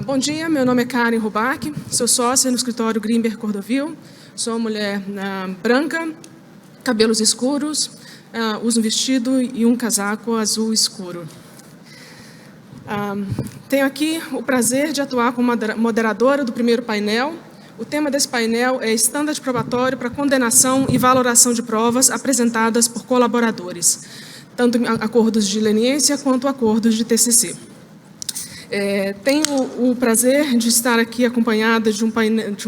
Bom dia, meu nome é Karen Rubach, sou sócia no escritório Greenberg Cordovil, sou mulher branca, cabelos escuros, uso um vestido e um casaco azul escuro. Tenho aqui o prazer de atuar como moderadora do primeiro painel. O tema desse painel é Estândar Probatório para Condenação e Valoração de Provas apresentadas por colaboradores, tanto em acordos de leniência quanto acordos de TCC. Tenho o prazer de estar aqui acompanhada de um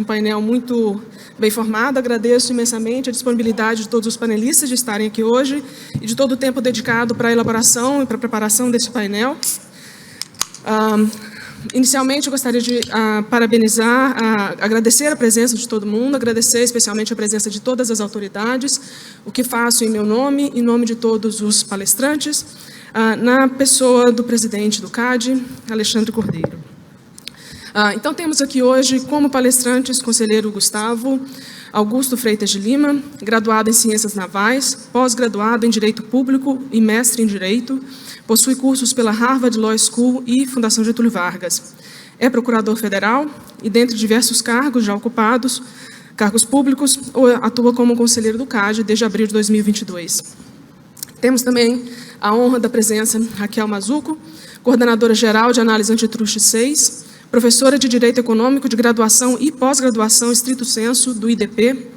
painel muito bem formado. Agradeço imensamente a disponibilidade de todos os panelistas de estarem aqui hoje e de todo o tempo dedicado para a elaboração e para a preparação desse painel. Inicialmente, eu gostaria de agradecer a presença de todo mundo, agradecer especialmente a presença de todas as autoridades, o que faço em meu nome, em nome de todos os palestrantes, na pessoa do presidente do CAD, Alexandre Cordeiro. Então, temos aqui hoje como palestrantes o conselheiro Gustavo Augusto Freitas de Lima, graduado em Ciências Navais, pós-graduado em Direito Público e mestre em Direito, possui cursos pela Harvard Law School e Fundação Getúlio Vargas. É procurador federal e, dentre diversos cargos já ocupados, cargos públicos, atua como conselheiro do CAD desde abril de 2022. Temos também a honra da presença de Raquel Mazzucco, coordenadora geral de Análise Antitruste 6, professora de Direito Econômico de graduação e pós-graduação estrito sensu do IDP,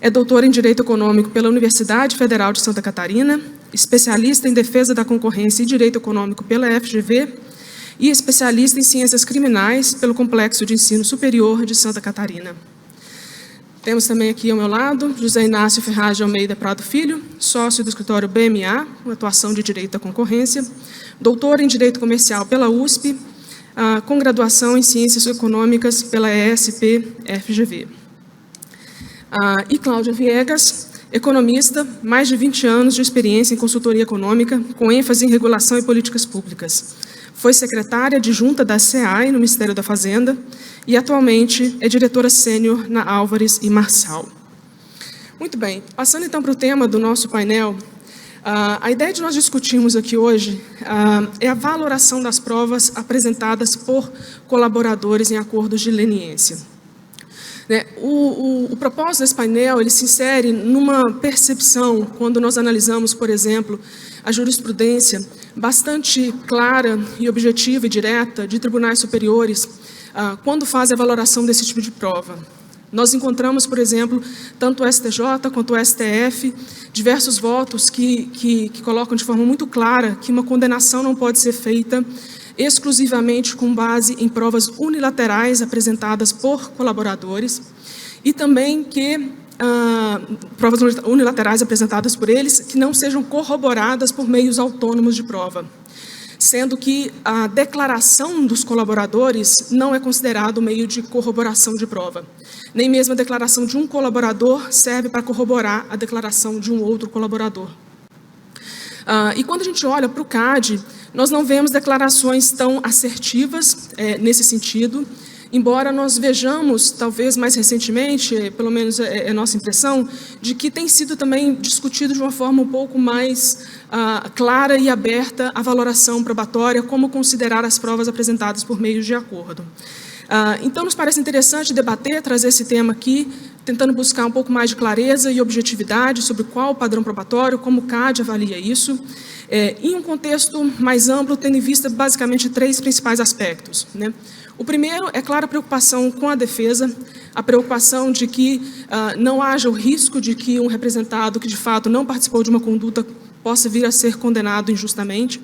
é doutora em Direito Econômico pela Universidade Federal de Santa Catarina, especialista em Defesa da Concorrência e Direito Econômico pela FGV e especialista em Ciências Criminais pelo Complexo de Ensino Superior de Santa Catarina. Temos também aqui ao meu lado José Inácio Ferraz de Almeida Prado Filho, sócio do escritório BMA, com atuação de Direito da Concorrência, doutor em Direito Comercial pela USP, com graduação em Ciências Econômicas pela ESP-FGV. E Cláudia Viegas, economista, mais de 20 anos de experiência em consultoria econômica, com ênfase em regulação e políticas públicas. Foi secretária adjunta da SEAI, no Ministério da Fazenda, e atualmente é diretora sênior na Álvares e Marçal. Muito bem, passando então para o tema do nosso painel, a ideia de nós discutirmos aqui hoje é a valoração das provas apresentadas por colaboradores em acordos de leniência. O propósito desse painel ele se insere numa percepção, quando nós analisamos, por exemplo, a jurisprudência bastante clara e objetiva e direta de tribunais superiores, quando fazem a valoração desse tipo de prova. Nós encontramos, por exemplo, tanto o STJ quanto o STF, diversos votos que colocam de forma muito clara que uma condenação não pode ser feita exclusivamente com base em provas unilaterais apresentadas por colaboradores e também que provas unilaterais apresentadas por eles que não sejam corroboradas por meios autônomos de prova, sendo que a declaração dos colaboradores não é considerado meio de corroboração de prova. Nem mesmo a declaração de um colaborador serve para corroborar a declaração de um outro colaborador. E quando a gente olha para o CAD, nós não vemos declarações tão assertivas nesse sentido, embora nós vejamos, talvez mais recentemente, pelo menos é nossa impressão, de que tem sido também discutido de uma forma um pouco mais clara e aberta a valoração probatória, como considerar as provas apresentadas por meio de acordo. Então, nos parece interessante debater, trazer esse tema aqui, tentando buscar um pouco mais de clareza e objetividade sobre qual o padrão probatório, como o CAD avalia isso, em um contexto mais amplo, tendo em vista basicamente 3 principais aspectos. O primeiro é, claro, a preocupação com a defesa, a preocupação de que não haja o risco de que um representado que, de fato, não participou de uma conduta possa vir a ser condenado injustamente.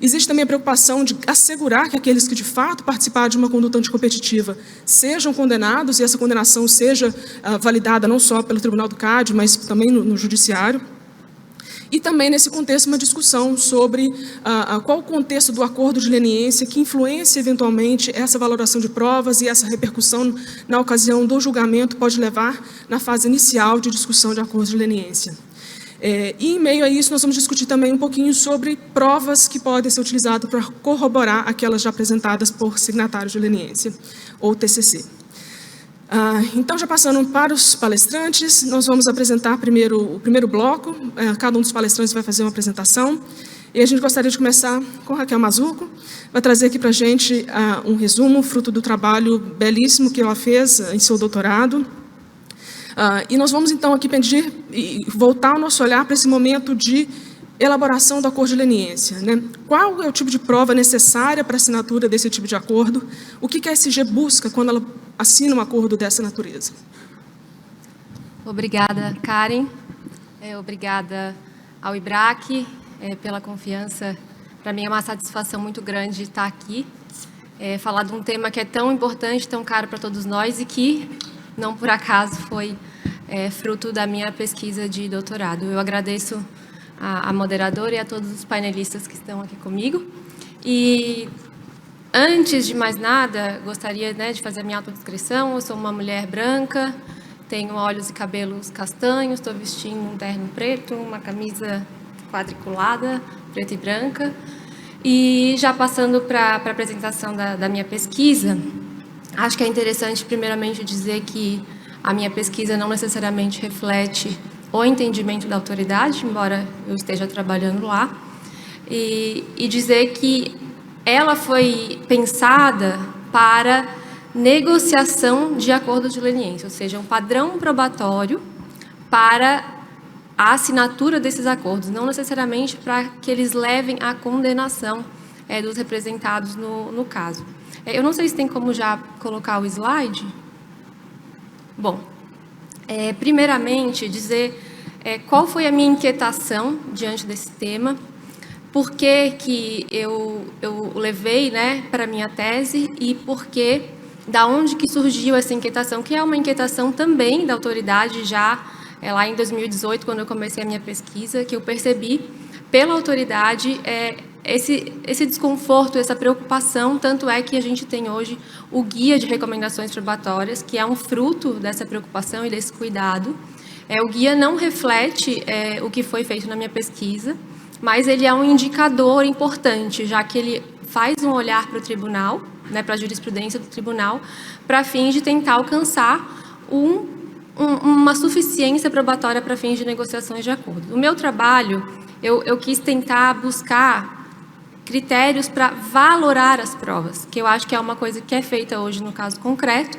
Existe também a preocupação de assegurar que aqueles que, de fato, participaram de uma conduta anticompetitiva sejam condenados e essa condenação seja validada não só pelo Tribunal do CAD, mas também no Judiciário. E também, nesse contexto, uma discussão sobre qual o contexto do acordo de leniência que influencia, eventualmente, essa valoração de provas e essa repercussão na ocasião do julgamento pode levar na fase inicial de discussão de acordo de leniência. E, em meio a isso, nós vamos discutir também um pouquinho sobre provas que podem ser utilizadas para corroborar aquelas já apresentadas por signatários de leniência, ou TCC. Então, já passando para os palestrantes, nós vamos apresentar primeiro o primeiro bloco. Cada um dos palestrantes vai fazer uma apresentação. E a gente gostaria de começar com Raquel Mazzucco, vai trazer aqui para a gente um resumo, fruto do trabalho belíssimo que ela fez em seu doutorado. E nós vamos, então, aqui pedir e voltar o nosso olhar para esse momento de elaboração do acordo de leniência, né? Qual é o tipo de prova necessária para a assinatura desse tipo de acordo? O que a SG busca quando ela assina um acordo dessa natureza? Obrigada, Karen. Obrigada ao IBRAC pela confiança. Para mim é uma satisfação muito grande estar aqui, falar de um tema que é tão importante, tão caro para todos nós e que, não por acaso, foi fruto da minha pesquisa de doutorado. Eu agradeço a moderadora e a todos os painelistas que estão aqui comigo. E, antes de mais nada, gostaria de fazer a minha autodescrição. Eu sou uma mulher branca, tenho olhos e cabelos castanhos, estou vestindo um terno preto, uma camisa quadriculada, preta e branca. E já passando para a apresentação da minha pesquisa, acho que é interessante, primeiramente, dizer que a minha pesquisa não necessariamente reflete o entendimento da autoridade, embora eu esteja trabalhando lá, e dizer que ela foi pensada para negociação de acordo de leniência, ou seja, um padrão probatório para a assinatura desses acordos, não necessariamente para que eles levem à condenação dos representados no caso. Eu não sei se tem como já colocar o slide. Bom, primeiramente dizer qual foi a minha inquietação diante desse tema, por que eu levei para a minha tese e da onde que surgiu essa inquietação, que é uma inquietação também da autoridade já lá em 2018, quando eu comecei a minha pesquisa, que eu percebi pela autoridade esse desconforto, essa preocupação, tanto é que a gente tem hoje o Guia de Recomendações Probatórias, que é um fruto dessa preocupação e desse cuidado. O guia não reflete o que foi feito na minha pesquisa, mas ele é um indicador importante, já que ele faz um olhar para o tribunal, para a jurisprudência do tribunal, para fins de tentar alcançar uma suficiência probatória para fins de negociações de acordo. No meu trabalho, eu quis tentar buscar critérios para valorar as provas, que eu acho que é uma coisa que é feita hoje no caso concreto,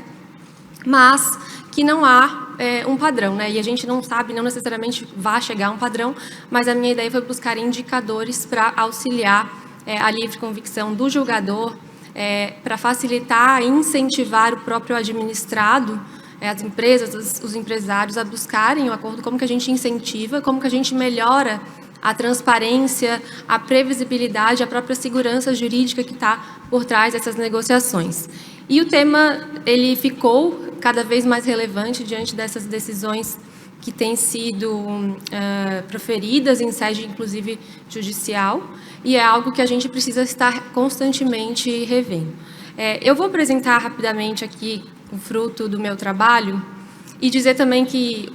mas que não há um padrão, e a gente não sabe, não necessariamente vai chegar a um padrão, mas a minha ideia foi buscar indicadores para auxiliar a livre convicção do julgador, para facilitar e incentivar o próprio administrado, as empresas, os empresários a buscarem o acordo, como que a gente incentiva, como que a gente melhora a transparência, a previsibilidade, a própria segurança jurídica que está por trás dessas negociações. E o tema ele ficou cada vez mais relevante diante dessas decisões que têm sido proferidas em sede, inclusive, judicial, e é algo que a gente precisa estar constantemente revendo. Eu vou apresentar rapidamente aqui o fruto do meu trabalho e dizer também que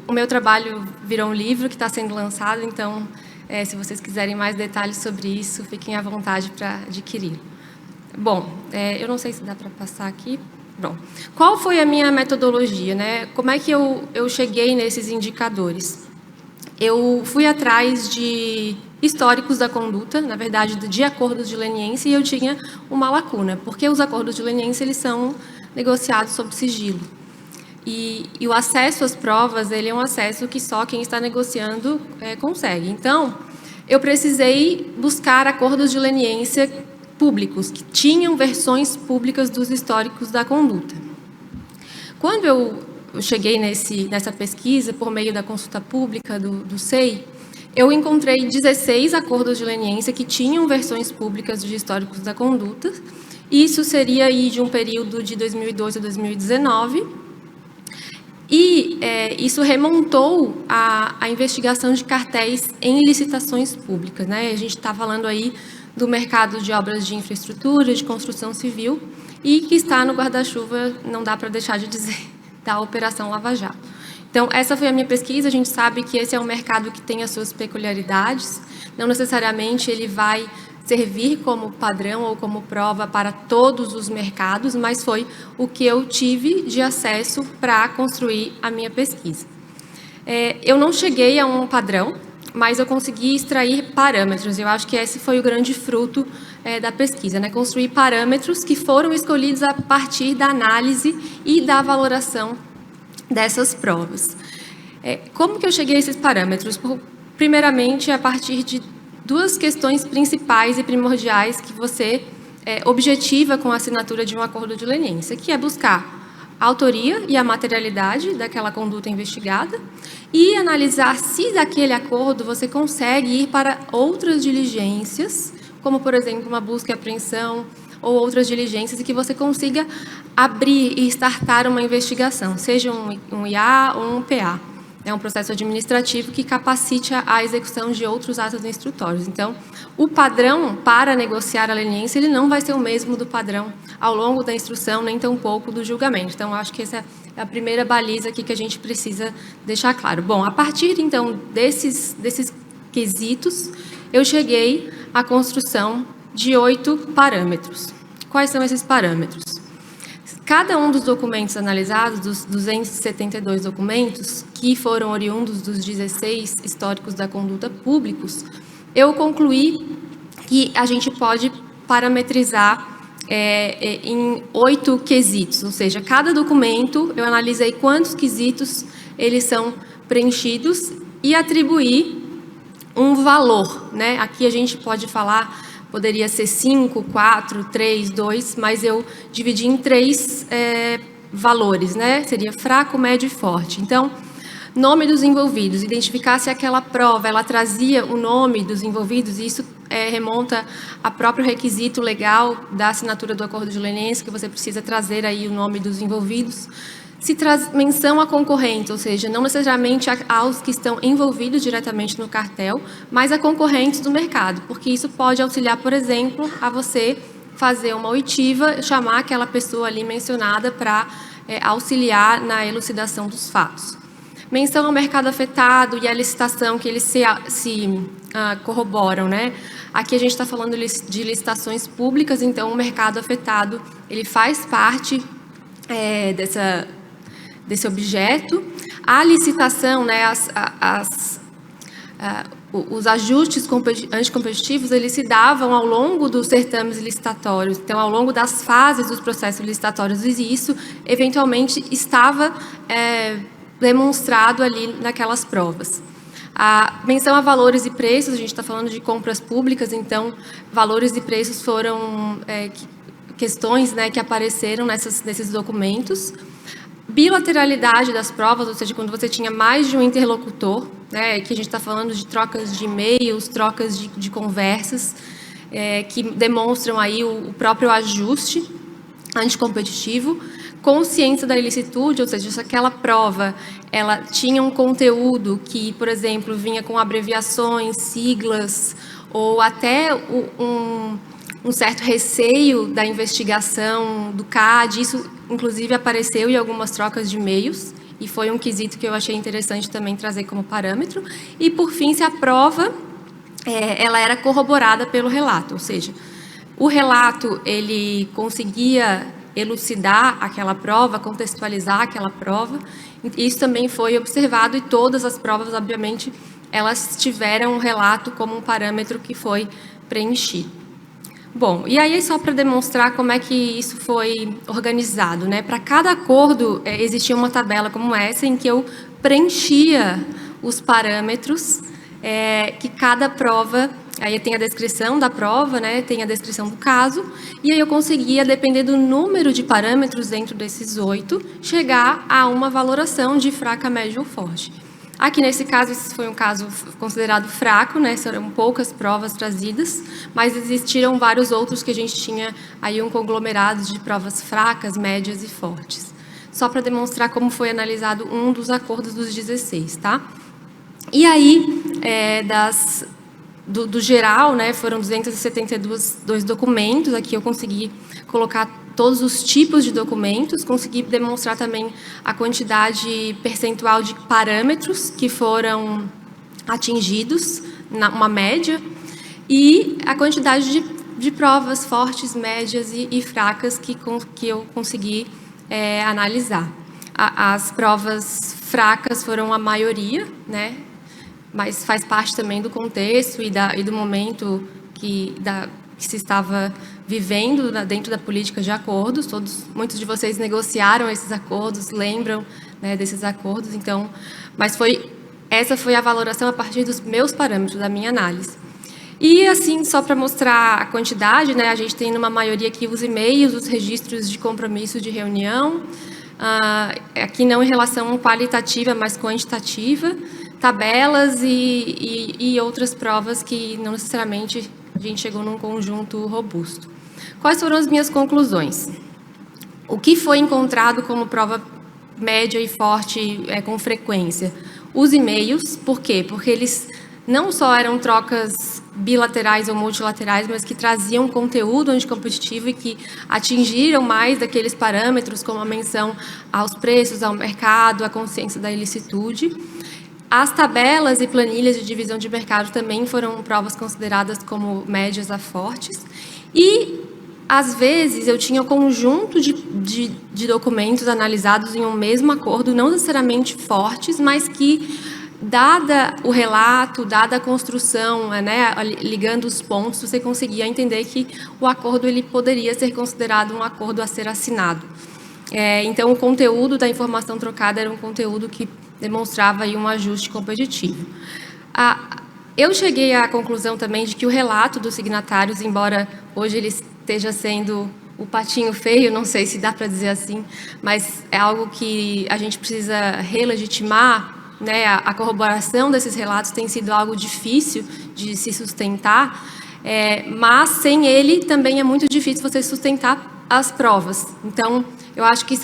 o meu trabalho virou um livro que está sendo lançado, então, se vocês quiserem mais detalhes sobre isso, fiquem à vontade para adquirir. Bom, eu não sei se dá para passar aqui. Bom, qual foi a minha metodologia, Como é que eu cheguei nesses indicadores? Eu fui atrás de históricos da conduta, na verdade, de acordos de leniência, e eu tinha uma lacuna, porque os acordos de leniência eles são negociados sob sigilo. E o acesso às provas, ele é um acesso que só quem está negociando consegue. Então, eu precisei buscar acordos de leniência públicos, que tinham versões públicas dos históricos da conduta. Quando eu cheguei nessa pesquisa, por meio da consulta pública do SEI, eu encontrei 16 acordos de leniência que tinham versões públicas de históricos da conduta. Isso seria aí de um período de 2012 a 2019. E isso remontou à investigação de cartéis em licitações públicas, A gente está falando aí do mercado de obras de infraestrutura, de construção civil, e que está no guarda-chuva, não dá para deixar de dizer, da Operação Lava Jato. Então, essa foi a minha pesquisa. A gente sabe que esse é um mercado que tem as suas peculiaridades, não necessariamente ele vai servir como padrão ou como prova para todos os mercados, mas foi o que eu tive de acesso para construir a minha pesquisa. Eu não cheguei a um padrão, mas eu consegui extrair parâmetros. Eu acho que esse foi o grande fruto da pesquisa, né? Construir parâmetros que foram escolhidos a partir da análise e da valoração dessas provas. Como que eu cheguei a esses parâmetros? Primeiramente, a partir de duas questões principais e primordiais que você objetiva com a assinatura de um acordo de leniência, que é buscar a autoria e a materialidade daquela conduta investigada e analisar se daquele acordo você consegue ir para outras diligências, como, por exemplo, uma busca e apreensão ou outras diligências, e que você consiga abrir e startar uma investigação, seja um IA ou um PA. É um processo administrativo que capacite a execução de outros atos instrutórios. Então, o padrão para negociar a leniência, ele não vai ser o mesmo do padrão ao longo da instrução, nem tampouco do julgamento. Então, eu acho que essa é a primeira baliza aqui que a gente precisa deixar claro. Bom, a partir, então, desses quesitos, eu cheguei à construção de 8 parâmetros. Quais são esses parâmetros? Cada um dos documentos analisados, dos 272 documentos, que foram oriundos dos 16 históricos da conduta públicos, eu concluí que a gente pode parametrizar em 8 quesitos, ou seja, cada documento eu analisei quantos quesitos eles são preenchidos e atribuí um valor, né? Aqui a gente pode falar, poderia ser 5, 4, 3, 2, mas eu dividi em 3 valores, né? Seria fraco, médio e forte. Então, nome dos envolvidos, identificar se aquela prova ela trazia o nome dos envolvidos, e isso remonta a próprio requisito legal da assinatura do acordo de leniência, que você precisa trazer aí o nome dos envolvidos. Se traz menção a concorrentes, ou seja, não necessariamente aos que estão envolvidos diretamente no cartel, mas a concorrentes do mercado, porque isso pode auxiliar, por exemplo, a você fazer uma oitiva, chamar aquela pessoa ali mencionada para auxiliar na elucidação dos fatos. Menção ao mercado afetado e a licitação, que eles se corroboram, né? Aqui a gente está falando de licitações públicas, então o mercado afetado, ele faz parte desse objeto. A licitação, né, os ajustes anticompetitivos, eles se davam ao longo dos certames licitatórios, então ao longo das fases dos processos licitatórios, e isso eventualmente estava demonstrado ali naquelas provas. A menção a valores e preços, a gente está falando de compras públicas, então valores e preços foram questões, né, que apareceram nesses documentos. Bilateralidade das provas, ou seja, quando você tinha mais de um interlocutor, né, que a gente está falando de trocas de e-mails, trocas de conversas, que demonstram aí o próprio ajuste anticompetitivo. Consciência da ilicitude, ou seja, se aquela prova ela tinha um conteúdo que, por exemplo, vinha com abreviações, siglas, ou até um certo receio da investigação do CAD, isso inclusive apareceu em algumas trocas de e-mails, e foi um quesito que eu achei interessante também trazer como parâmetro. E, por fim, se a prova ela era corroborada pelo relato, ou seja, o relato ele conseguia elucidar aquela prova, contextualizar aquela prova. Isso também foi observado, e todas as provas, obviamente, elas tiveram um relato como um parâmetro que foi preenchido. Bom, e aí só para demonstrar como é que isso foi organizado, né? Para cada acordo existia uma tabela como essa, em que eu preenchia os parâmetros que cada prova. Aí tem a descrição da prova, né? Tem a descrição do caso, e aí eu conseguia, depender do número de parâmetros dentro desses 8, chegar a uma valoração de fraca, média ou forte. Aqui, nesse caso, esse foi um caso considerado fraco, né? Foram poucas provas trazidas, mas existiram vários outros que a gente tinha aí um conglomerado de provas fracas, médias e fortes. Só para demonstrar como foi analisado um dos acordos dos 16, tá? E aí, do geral, né, foram 272 documentos. Aqui eu consegui colocar todos os tipos de documentos, consegui demonstrar também a quantidade percentual de parâmetros que foram atingidos, uma média, e a quantidade de provas fortes, médias e fracas que eu consegui analisar. As provas fracas foram a maioria, né? mas faz parte também do contexto e do momento que se estava vivendo dentro da política de acordos. Muitos de vocês negociaram esses acordos, lembram, né, desses acordos, então, mas essa foi a valoração a partir dos meus parâmetros, da minha análise. E, assim, só para mostrar a quantidade, né, a gente tem numa maioria aqui os e-mails, os registros de compromisso de reunião, aqui não em relação qualitativa, mas quantitativa, tabelas e outras provas que não necessariamente a gente chegou num conjunto robusto. Quais foram as minhas conclusões? O que foi encontrado como prova média e forte com frequência? Os e-mails, por quê? Porque eles não só eram trocas bilaterais ou multilaterais, mas que traziam conteúdo anticompetitivo e que atingiram mais daqueles parâmetros, como a menção aos preços, ao mercado, a consciência da ilicitude. As tabelas e planilhas de divisão de mercado também foram provas consideradas como médias a fortes. E, às vezes, eu tinha um conjunto de documentos analisados em um mesmo acordo, não necessariamente fortes, mas que, dada o relato, dada a construção, né, ligando os pontos, você conseguia entender que o acordo ele poderia ser considerado um acordo a ser assinado. Então, o conteúdo da informação trocada era um conteúdo que demonstrava aí um ajuste competitivo. Eu cheguei à conclusão também de que o relato dos signatários, embora hoje ele esteja sendo o patinho feio, não sei se dá para dizer assim, mas é algo que a gente precisa relegitimar, né? A corroboração desses relatos tem sido algo difícil de se sustentar, mas sem ele também é muito difícil você sustentar as provas. Então, eu acho que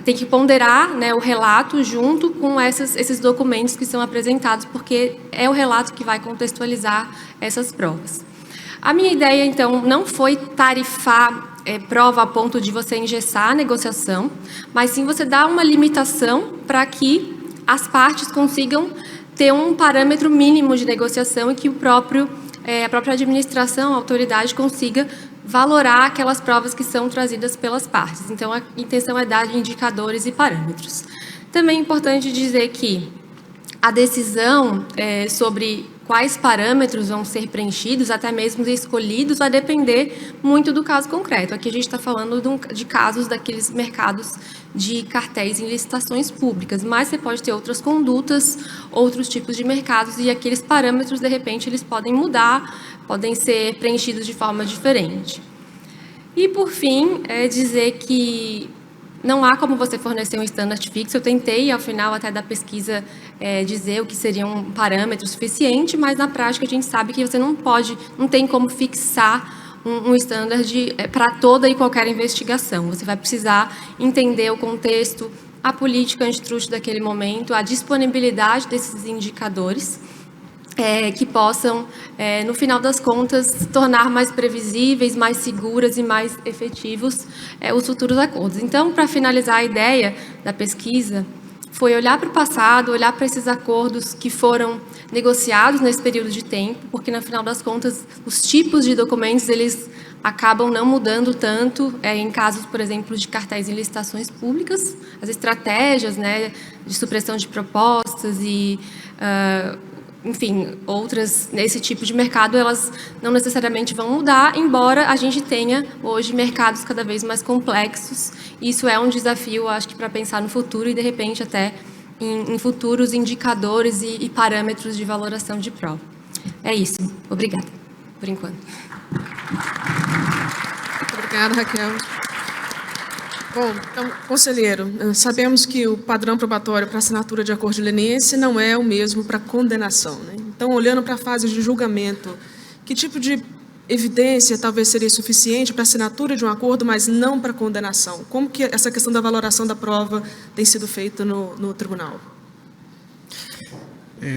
tem que ponderar, né, o relato junto com esses documentos que são apresentados, porque é o relato que vai contextualizar essas provas. A minha ideia, então, não foi tarifar prova a ponto de você engessar a negociação, mas sim você dar uma limitação para que as partes consigam ter um parâmetro mínimo de negociação e que a própria administração, a autoridade, consiga valorar aquelas provas que são trazidas pelas partes. Então, a intenção é dar indicadores e parâmetros. Também é importante dizer que a decisão sobre quais parâmetros vão ser preenchidos, até mesmo escolhidos, vai depender muito do caso concreto. Aqui a gente está falando de casos daqueles mercados de cartéis em licitações públicas, mas você pode ter outras condutas, outros tipos de mercados, e aqueles parâmetros, de repente, eles podem mudar, podem ser preenchidos de forma diferente. E, por fim, dizer que não há como você fornecer um standard fixo. Eu tentei, ao final até da pesquisa, dizer o que seria um parâmetro suficiente, mas na prática a gente sabe que você não tem como fixar um standard para toda e qualquer investigação. Você vai precisar entender o contexto, a política antitruste daquele momento, a disponibilidade desses indicadores, que possam, no final das contas, tornar mais previsíveis, mais seguras e mais efetivos os futuros acordos. Então, para finalizar a ideia da pesquisa, foi olhar para o passado, olhar para esses acordos que foram negociados nesse período de tempo, porque, no final das contas, os tipos de documentos, eles acabam não mudando tanto em casos, por exemplo, de cartéis em licitações públicas. As estratégias, né, de supressão de propostas e enfim, outras nesse tipo de mercado, elas não necessariamente vão mudar, embora a gente tenha hoje mercados cada vez mais complexos. Isso é um desafio, acho que, para pensar no futuro e, de repente, até em futuros indicadores e parâmetros de valoração de prova. É isso. Obrigada, por enquanto. Obrigada, Raquel. Bom, então, conselheiro, sabemos que o padrão probatório para assinatura de acordo de leniência não é o mesmo para condenação, né? Então, olhando para a fase de julgamento, que tipo de evidência talvez seria suficiente para assinatura de um acordo, mas não para condenação? Como que essa questão da valoração da prova tem sido feita no tribunal?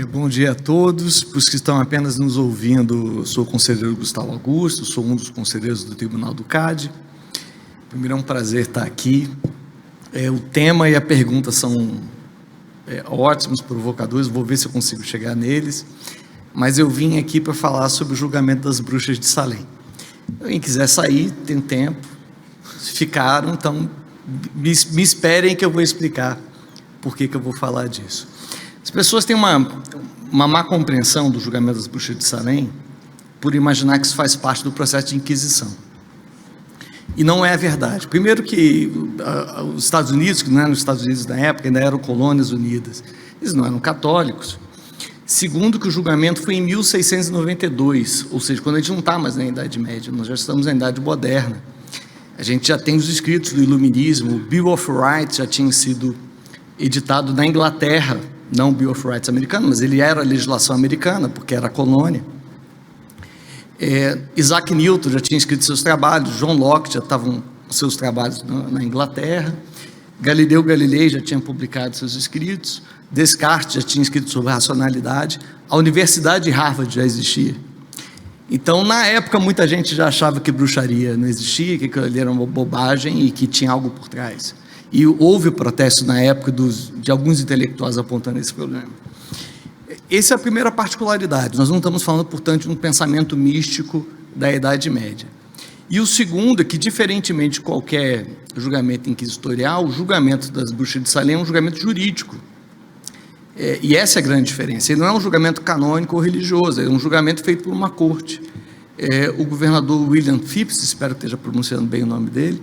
Bom dia a todos. Para os que estão apenas nos ouvindo, eu sou o conselheiro Gustavo Augusto, sou um dos conselheiros do Tribunal do CAD. Primeiro, é um prazer estar aqui. O tema e a pergunta são ótimos, provocadores, vou ver se eu consigo chegar neles, mas eu vim aqui para falar sobre o julgamento das bruxas de Salem. Quem quiser sair, tem tempo, ficaram, então me esperem que eu vou explicar por que eu vou falar disso. As pessoas têm uma má compreensão do julgamento das bruxas de Salem por imaginar que isso faz parte do processo de Inquisição. E não é verdade. Primeiro que os Estados Unidos, que não eram os Estados Unidos na época, ainda eram colônias unidas, eles não eram católicos. Segundo, que o julgamento foi em 1692, ou seja, quando a gente não está mais na Idade Média, nós já estamos na Idade Moderna. A gente já tem os escritos do Iluminismo, o Bill of Rights já tinha sido editado na Inglaterra, não o Bill of Rights americano, mas ele era a legislação americana, porque era a colônia. Isaac Newton já tinha escrito seus trabalhos, John Locke já estavam com seus trabalhos na Inglaterra, Galileu Galilei já tinha publicado seus escritos, Descartes já tinha escrito sobre racionalidade, a Universidade de Harvard já existia. Então, na época, muita gente já achava que bruxaria não existia, que aquilo ali era uma bobagem e que tinha algo por trás. E houve protesto na época de alguns intelectuais apontando esse problema. Essa é a primeira particularidade. Nós não estamos falando, portanto, de um pensamento místico da Idade Média. E o segundo é que, diferentemente de qualquer julgamento inquisitorial, o julgamento das bruxas de Salem é um julgamento jurídico. E essa é a grande diferença. Ele não é um julgamento canônico ou religioso, é um julgamento feito por uma corte. O governador William Phips, espero que esteja pronunciando bem o nome dele,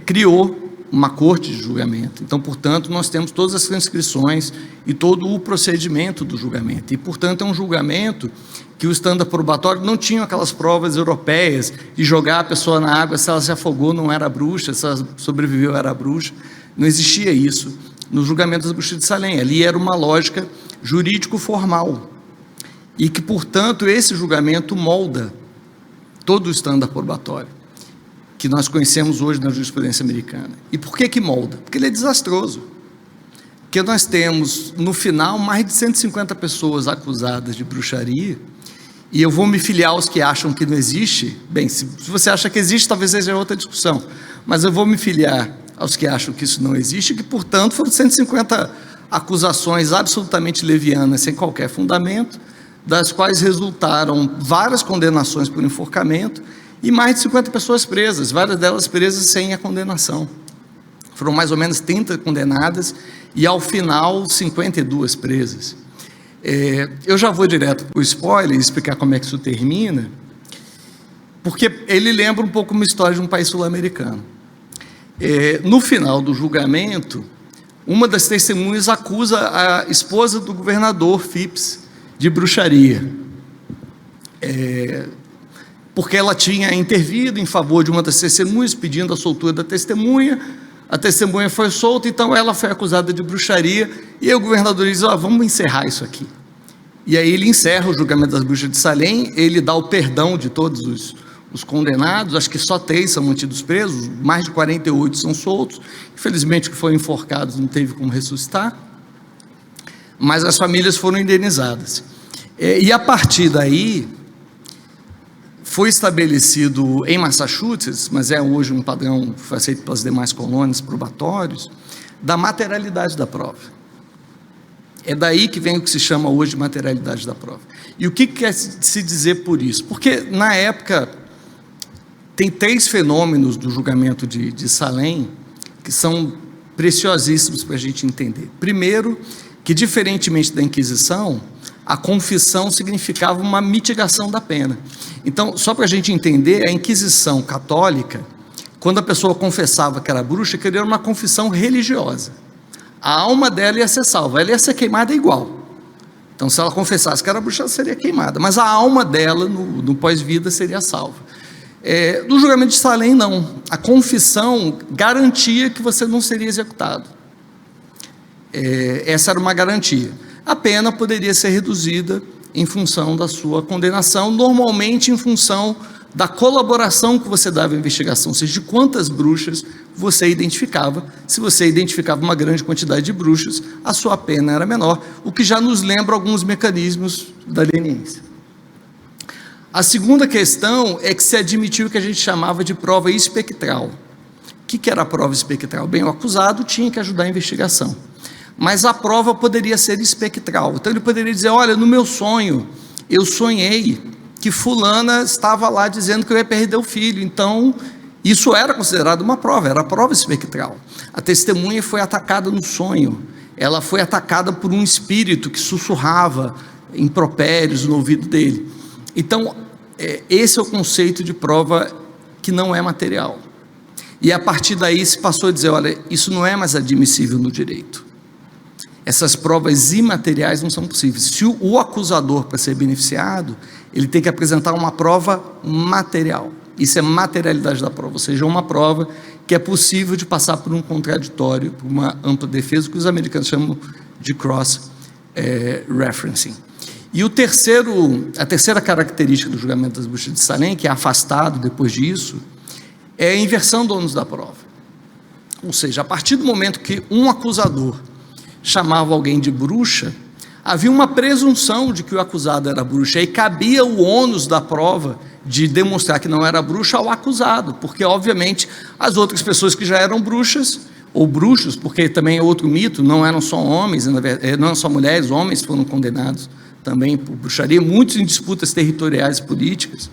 criou uma corte de julgamento. Então, portanto, nós temos todas as transcrições e todo o procedimento do julgamento. E, portanto, é um julgamento que o estándar probatório não tinha aquelas provas europeias de jogar a pessoa na água, se ela se afogou não era bruxa, se ela sobreviveu era bruxa. Não existia isso no julgamento das bruxas de Salem. Ali era uma lógica jurídico-formal. E que, portanto, esse julgamento molda todo o estándar probatório que nós conhecemos hoje na jurisprudência americana. E por que molda? Porque ele é desastroso. Porque nós temos, no final, mais de 150 pessoas acusadas de bruxaria, e eu vou me filiar aos que acham que não existe. Bem, se você acha que existe, talvez seja outra discussão, mas eu vou me filiar aos que acham que isso não existe, e que, portanto, foram 150 acusações absolutamente levianas, sem qualquer fundamento, das quais resultaram várias condenações por enforcamento, e mais de 50 pessoas presas, várias delas presas sem a condenação. Foram mais ou menos 30 condenadas e, ao final, 52 presas. Eu já vou direto para o spoiler e explicar como é que isso termina, porque ele lembra um pouco uma história de um país sul-americano. No final do julgamento, uma das testemunhas acusa a esposa do governador Phips de bruxaria. Porque ela tinha intervido em favor de uma das testemunhas, pedindo a soltura da testemunha, a testemunha foi solta, então ela foi acusada de bruxaria, e aí o governador diz, vamos encerrar isso aqui. E aí ele encerra o julgamento das bruxas de Salem, ele dá o perdão de todos os condenados, acho que só 3 são mantidos presos, mais de 48 são soltos, infelizmente que foram enforcados não teve como ressuscitar, mas as famílias foram indenizadas. E a partir daí, foi estabelecido em Massachusetts, mas é hoje um padrão que foi aceito pelas demais colônias probatórios, da materialidade da prova. É daí que vem o que se chama hoje de materialidade da prova. E o que quer se dizer por isso? Porque, na época, tem 3 fenômenos do julgamento de Salem que são preciosíssimos para a gente entender. Primeiro, que diferentemente da Inquisição, a confissão significava uma mitigação da pena. Então, só para a gente entender, a Inquisição católica, quando a pessoa confessava que era bruxa, queria uma confissão religiosa. A alma dela ia ser salva, ela ia ser queimada igual. Então, se ela confessasse que era bruxa, ela seria queimada, mas a alma dela, no pós-vida, seria salva. No julgamento de Salem, não. A confissão garantia que você não seria executado. Essa era uma garantia. A pena poderia ser reduzida em função da sua condenação, normalmente em função da colaboração que você dava à investigação, ou seja, de quantas bruxas você identificava. Se você identificava uma grande quantidade de bruxas, a sua pena era menor, o que já nos lembra alguns mecanismos da leniência. A segunda questão é que se admitiu o que a gente chamava de prova espectral. O que era a prova espectral? Bem, o acusado tinha que ajudar a investigação, mas a prova poderia ser espectral. Então ele poderia dizer, olha, no meu sonho, eu sonhei que fulana estava lá dizendo que eu ia perder o filho, então isso era considerado uma prova, era a prova espectral. A testemunha foi atacada no sonho, ela foi atacada por um espírito que sussurrava impropérios no ouvido dele. Então, esse é o conceito de prova que não é material. E a partir daí se passou a dizer, olha, isso não é mais admissível no direito. Essas provas imateriais não são possíveis. Se o acusador, para ser beneficiado, ele tem que apresentar uma prova material. Isso é materialidade da prova, ou seja, uma prova que é possível de passar por um contraditório, por uma ampla defesa, que os americanos chamam de cross-referencing. E a terceira característica do julgamento das bruxas de Salem, que é afastado depois disso, é a inversão do ônus da prova. Ou seja, a partir do momento que um acusador chamava alguém de bruxa, havia uma presunção de que o acusado era bruxa, e cabia o ônus da prova de demonstrar que não era bruxa ao acusado, porque obviamente as outras pessoas que já eram bruxas, ou bruxos, porque também é outro mito, não eram só homens, não eram só mulheres, homens foram condenados também por bruxaria, muitos em disputas territoriais e políticas.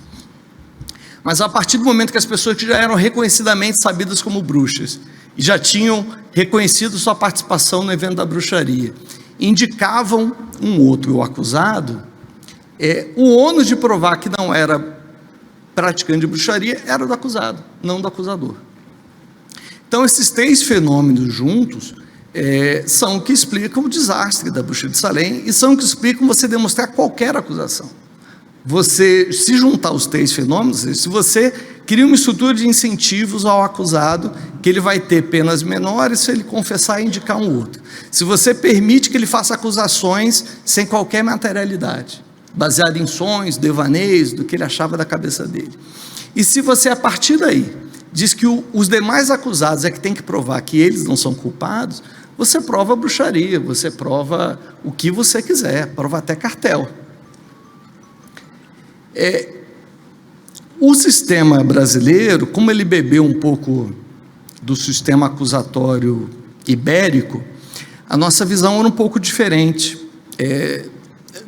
Mas a partir do momento que as pessoas que já eram reconhecidamente sabidas como bruxas, e já tinham reconhecido sua participação no evento da bruxaria, indicavam um outro acusado, o ônus de provar que não era praticante de bruxaria era do acusado, não do acusador. Então, esses três fenômenos juntos são o que explicam o desastre da bruxa de Salem e são o que explicam você demonstrar qualquer acusação. Você, se juntar os três fenômenos, se você cria uma estrutura de incentivos ao acusado, que ele vai ter penas menores se ele confessar e indicar um outro. Se você permite que ele faça acusações sem qualquer materialidade, baseado em sonhos, devaneios, do que ele achava da cabeça dele. E se você, a partir daí, diz que os demais acusados é que tem que provar que eles não são culpados, você prova a bruxaria, você prova o que você quiser, prova até cartel. O sistema brasileiro, como ele bebeu um pouco do sistema acusatório ibérico, a nossa visão era um pouco diferente.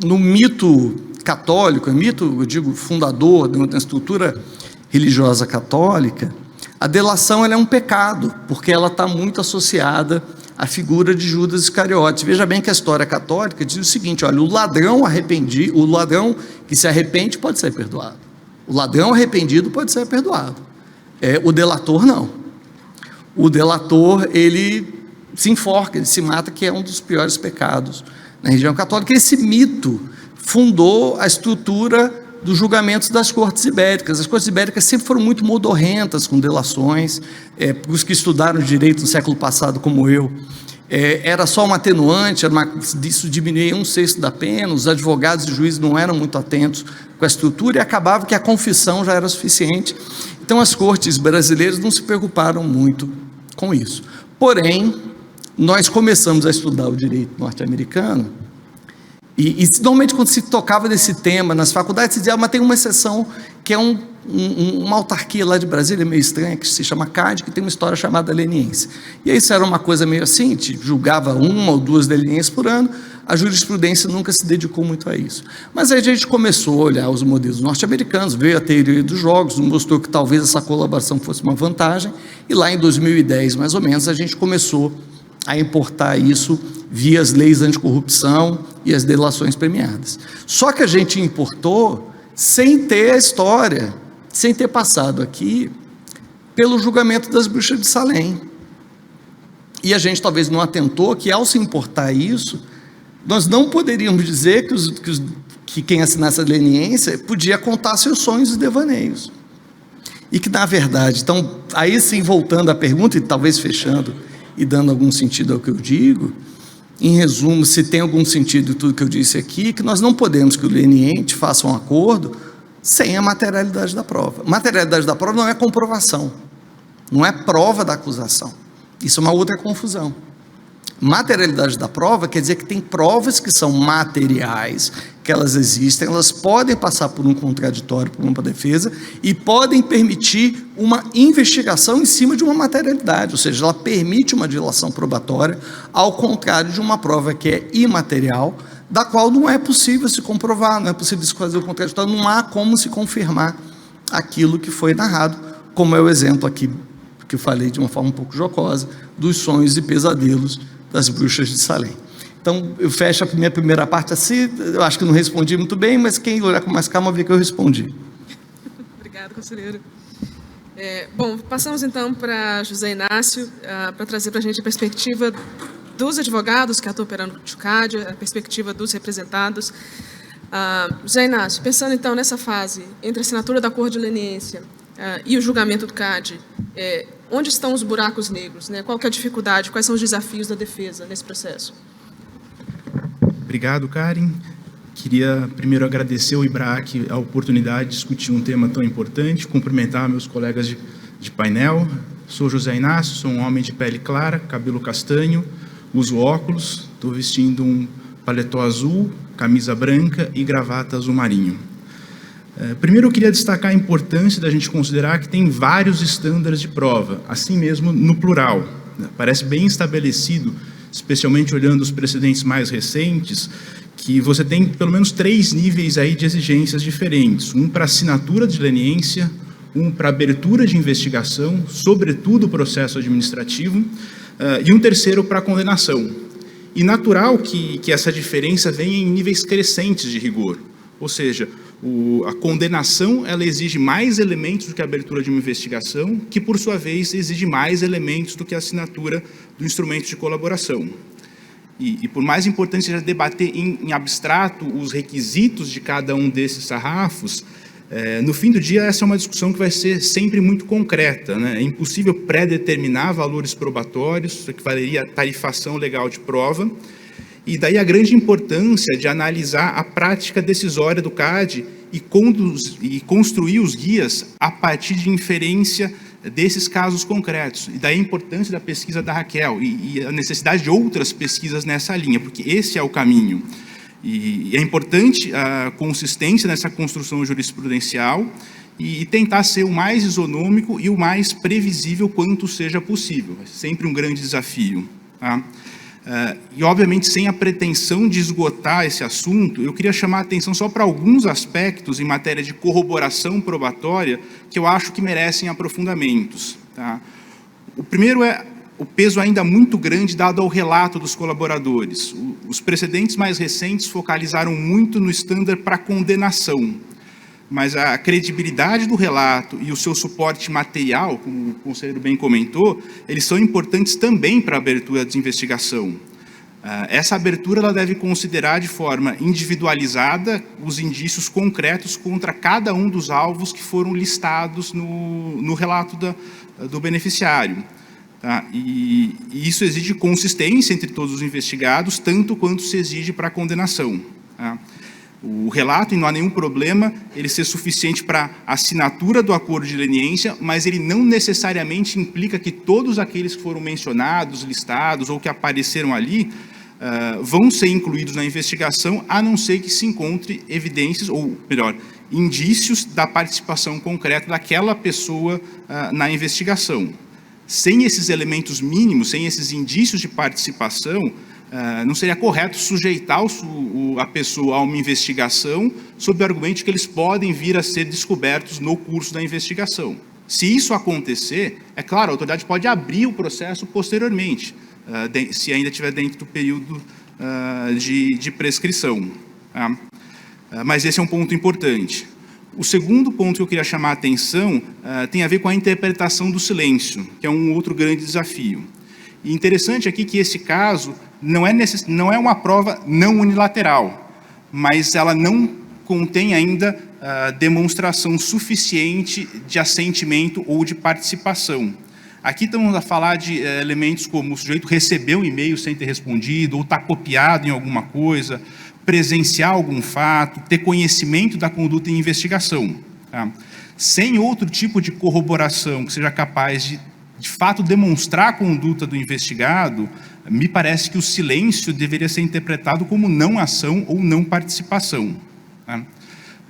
No mito católico, eu digo fundador da estrutura religiosa católica, a delação ela é um pecado, porque ela está muito associada à figura de Judas Iscariotes. Veja bem que a história católica diz o seguinte, olha, o ladrão que se arrepende pode ser perdoado. O ladrão arrependido pode ser perdoado. O delator não. O delator, ele se enforca, ele se mata, que é um dos piores pecados na religião católica. Esse mito fundou a estrutura dos julgamentos das cortes ibéricas. As cortes ibéricas sempre foram muito modorrentas com delações. Os que estudaram direito no século passado, como eu, era só um atenuante, isso diminuía 1/6 da pena, os advogados e juízes não eram muito atentos com a estrutura e acabava que a confissão já era suficiente. Então as cortes brasileiras não se preocuparam muito com isso. Porém, nós começamos a estudar o direito norte-americano e normalmente quando se tocava desse tema nas faculdades, se dizia, mas tem uma exceção que é uma autarquia lá de Brasília, meio estranha, que se chama CAD, que tem uma história chamada leniense. E aí isso era uma coisa meio assim, te julgava 1 ou 2 lenienses por ano, a jurisprudência nunca se dedicou muito a isso. Mas aí a gente começou a olhar os modelos norte-americanos, veio a teoria dos jogos, mostrou que talvez essa colaboração fosse uma vantagem, e lá em 2010, mais ou menos, a gente começou a importar isso via as leis anticorrupção e as delações premiadas. Só que a gente importou sem ter a história, sem ter passado aqui pelo julgamento das bruxas de Salem. E a gente talvez não atentou que ao se importar isso, nós não poderíamos dizer que quem assinasse a leniência podia contar seus sonhos e devaneios. E que na verdade, então, aí sim voltando à pergunta e talvez fechando e dando algum sentido ao que eu digo, em resumo, se tem algum sentido tudo que eu disse aqui, que nós não podemos que o leniente faça um acordo sem a materialidade da prova. Materialidade da prova não é comprovação, não é prova da acusação. Isso é uma outra confusão. Materialidade da prova quer dizer que tem provas que são materiais, que elas existem, elas podem passar por um contraditório, por uma defesa, e podem permitir uma investigação em cima de uma materialidade, ou seja, ela permite uma dilação probatória, ao contrário de uma prova que é imaterial, da qual não é possível se comprovar, não é possível se fazer o contraditório, não há como se confirmar aquilo que foi narrado, como é o exemplo aqui, que eu falei de uma forma um pouco jocosa, dos sonhos e pesadelos das bruxas de Salem. Então, eu fecho a minha primeira parte assim, eu acho que não respondi muito bem, mas quem olhar com mais calma vê que eu respondi. Obrigado, conselheiro. Bom, passamos então para José Inácio, para trazer para a gente a perspectiva dos advogados que atuam perante o CAD, a perspectiva dos representados. José Inácio, pensando então nessa fase, entre a assinatura do acordo de leniência e o julgamento do CAD, onde estão os buracos negros, né? Qual que é a dificuldade, quais são os desafios da defesa nesse processo? Obrigado, Karen. Queria primeiro agradecer ao IBRAC a oportunidade de discutir um tema tão importante, cumprimentar meus colegas de painel. Sou José Inácio, sou um homem de pele clara, cabelo castanho, uso óculos, estou vestindo um paletó azul, camisa branca e gravata azul marinho. Primeiro eu queria destacar a importância da gente considerar que tem vários estándares de prova, assim mesmo no plural. Parece bem estabelecido, especialmente olhando os precedentes mais recentes, que você tem pelo menos 3 níveis aí de exigências diferentes. Um para assinatura de leniência, um para abertura de investigação, sobretudo o processo administrativo, e um terceiro para condenação. E natural que essa diferença venha em níveis crescentes de rigor, ou seja, a condenação ela exige mais elementos do que a abertura de uma investigação, que por sua vez exige mais elementos do que a assinatura do instrumento de colaboração. E por mais importante seja debater em abstrato os requisitos de cada um desses sarrafos, no fim do dia essa é uma discussão que vai ser sempre muito concreta, né? É impossível pré-determinar valores probatórios, isso equivaleria a tarifação legal de prova, e daí a grande importância de analisar a prática decisória do CAD e construir os guias a partir de inferência desses casos concretos. E daí a importância da pesquisa da Raquel e a necessidade de outras pesquisas nessa linha, porque esse é o caminho. E é importante a consistência nessa construção jurisprudencial e tentar ser o mais isonômico e o mais previsível quanto seja possível. É sempre um grande desafio, tá? E, obviamente, sem a pretensão de esgotar esse assunto, eu queria chamar a atenção só para alguns aspectos em matéria de corroboração probatória que eu acho que merecem aprofundamentos, tá? O primeiro é o peso ainda muito grande dado ao relato dos colaboradores. Os precedentes mais recentes focalizaram muito no estándar para condenação, mas a credibilidade do relato e o seu suporte material, como o conselheiro bem comentou, eles são importantes também para a abertura de investigação. Essa abertura ela deve considerar de forma individualizada os indícios concretos contra cada um dos alvos que foram listados no relato do beneficiário. Tá? E isso exige consistência entre todos os investigados, tanto quanto se exige para a condenação. Tá? O relato, e não há nenhum problema, ele ser suficiente para a assinatura do acordo de leniência, mas ele não necessariamente implica que todos aqueles que foram mencionados, listados ou que apareceram ali vão ser incluídos na investigação, a não ser que se encontre evidências, ou melhor, indícios da participação concreta daquela pessoa na investigação. Sem esses elementos mínimos, sem esses indícios de participação, não seria correto sujeitar a pessoa a uma investigação sob o argumento de que eles podem vir a ser descobertos no curso da investigação. Se isso acontecer, é claro, a autoridade pode abrir o processo posteriormente, se ainda estiver dentro do período de prescrição. Tá? Mas esse é um ponto importante. O segundo ponto que eu queria chamar a atenção tem a ver com a interpretação do silêncio, que é um outro grande desafio. E interessante aqui que esse caso não é uma prova não unilateral, mas ela não contém ainda demonstração suficiente de assentimento ou de participação. Aqui estamos a falar de elementos como o sujeito recebeu um e-mail sem ter respondido, ou está copiado em alguma coisa, presenciar algum fato, ter conhecimento da conduta em investigação. Tá? Sem outro tipo de corroboração que seja capaz de fato demonstrar a conduta do investigado, me parece que o silêncio deveria ser interpretado como não ação ou não participação. Tá?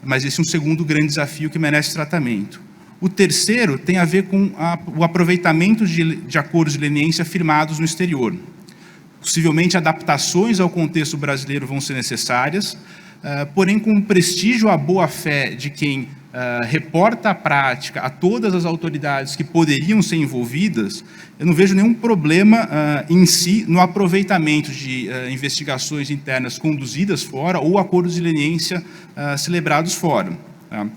Mas esse é um segundo grande desafio que merece tratamento. O terceiro tem a ver com o aproveitamento de acordos de leniência firmados no exterior. Possivelmente adaptações ao contexto brasileiro vão ser necessárias, porém com o prestígio à boa-fé de quem reporta a prática a todas as autoridades que poderiam ser envolvidas, eu não vejo nenhum problema em si no aproveitamento de investigações internas conduzidas fora ou acordos de leniência celebrados fora. Tá?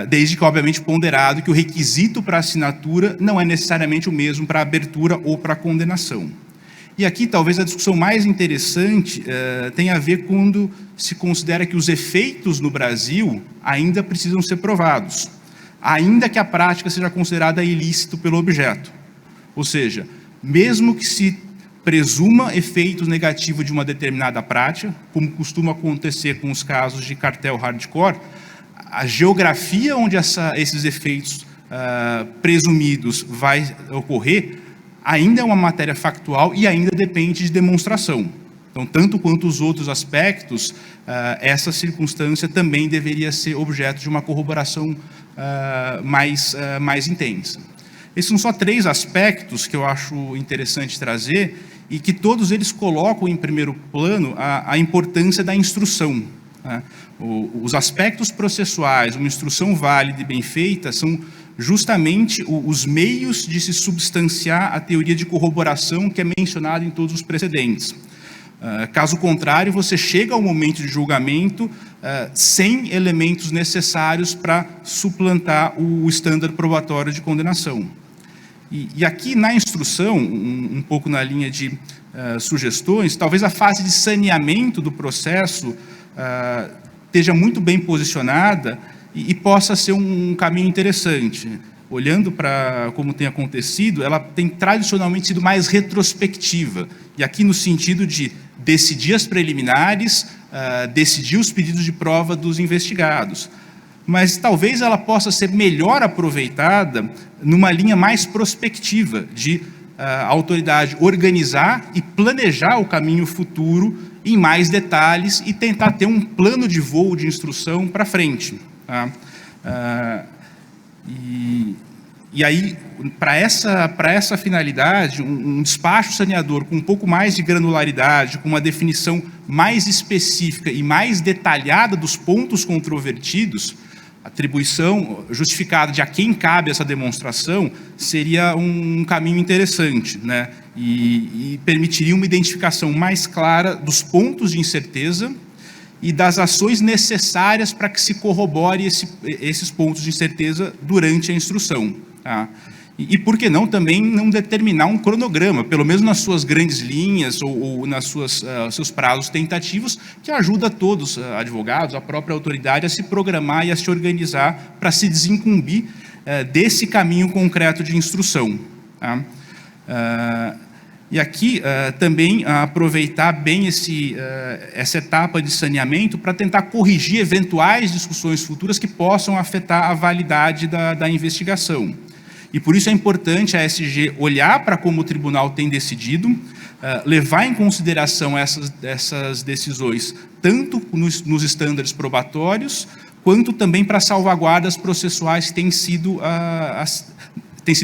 Desde que, obviamente, ponderado que o requisito para assinatura não é necessariamente o mesmo para abertura ou para condenação. E aqui, talvez, a discussão mais interessante tem a ver quando se considera que os efeitos no Brasil ainda precisam ser provados, ainda que a prática seja considerada ilícito pelo objeto. Ou seja, mesmo que se presuma efeitos negativos de uma determinada prática, como costuma acontecer com os casos de cartel hardcore, a geografia onde esses efeitos presumidos vai ocorrer ainda é uma matéria factual e ainda depende de demonstração. Então, tanto quanto os outros aspectos, essa circunstância também deveria ser objeto de uma corroboração mais intensa. Esses são só 3 aspectos que eu acho interessante trazer e que todos eles colocam em primeiro plano a importância da instrução. Né? Os aspectos processuais, uma instrução válida e bem feita, são justamente os meios de se substanciar a teoria de corroboração que é mencionada em todos os precedentes. Caso contrário, você chega ao momento de julgamento sem elementos necessários para suplantar o estándar probatório de condenação. E aqui na instrução, um pouco na linha de sugestões, talvez a fase de saneamento do processo esteja muito bem posicionada e possa ser um caminho interessante. Olhando para como tem acontecido, ela tem tradicionalmente sido mais retrospectiva, e aqui no sentido de decidir as preliminares, decidir os pedidos de prova dos investigados. Mas talvez ela possa ser melhor aproveitada numa linha mais prospectiva, de a autoridade organizar e planejar o caminho futuro em mais detalhes e tentar ter um plano de voo de instrução para frente. Tá? E aí, para essa finalidade, um despacho saneador com um pouco mais de granularidade, com uma definição mais específica e mais detalhada dos pontos controvertidos, atribuição justificada de a quem cabe essa demonstração, seria um caminho interessante, né? E permitiria uma identificação mais clara dos pontos de incerteza e das ações necessárias para que se corrobore esses pontos de incerteza durante a instrução. Tá? E por que não também não determinar um cronograma, pelo menos nas suas grandes linhas ou nas seus prazos tentativos, que ajuda todos, advogados, a própria autoridade, a se programar e a se organizar para se desincumbir desse caminho concreto de instrução. Tá? E aqui também aproveitar bem essa etapa de saneamento para tentar corrigir eventuais discussões futuras que possam afetar a validade da investigação. E por isso é importante a SG olhar para como o tribunal tem decidido, levar em consideração essas decisões, tanto nos estándares probatórios, quanto também para salvaguardas processuais que têm sido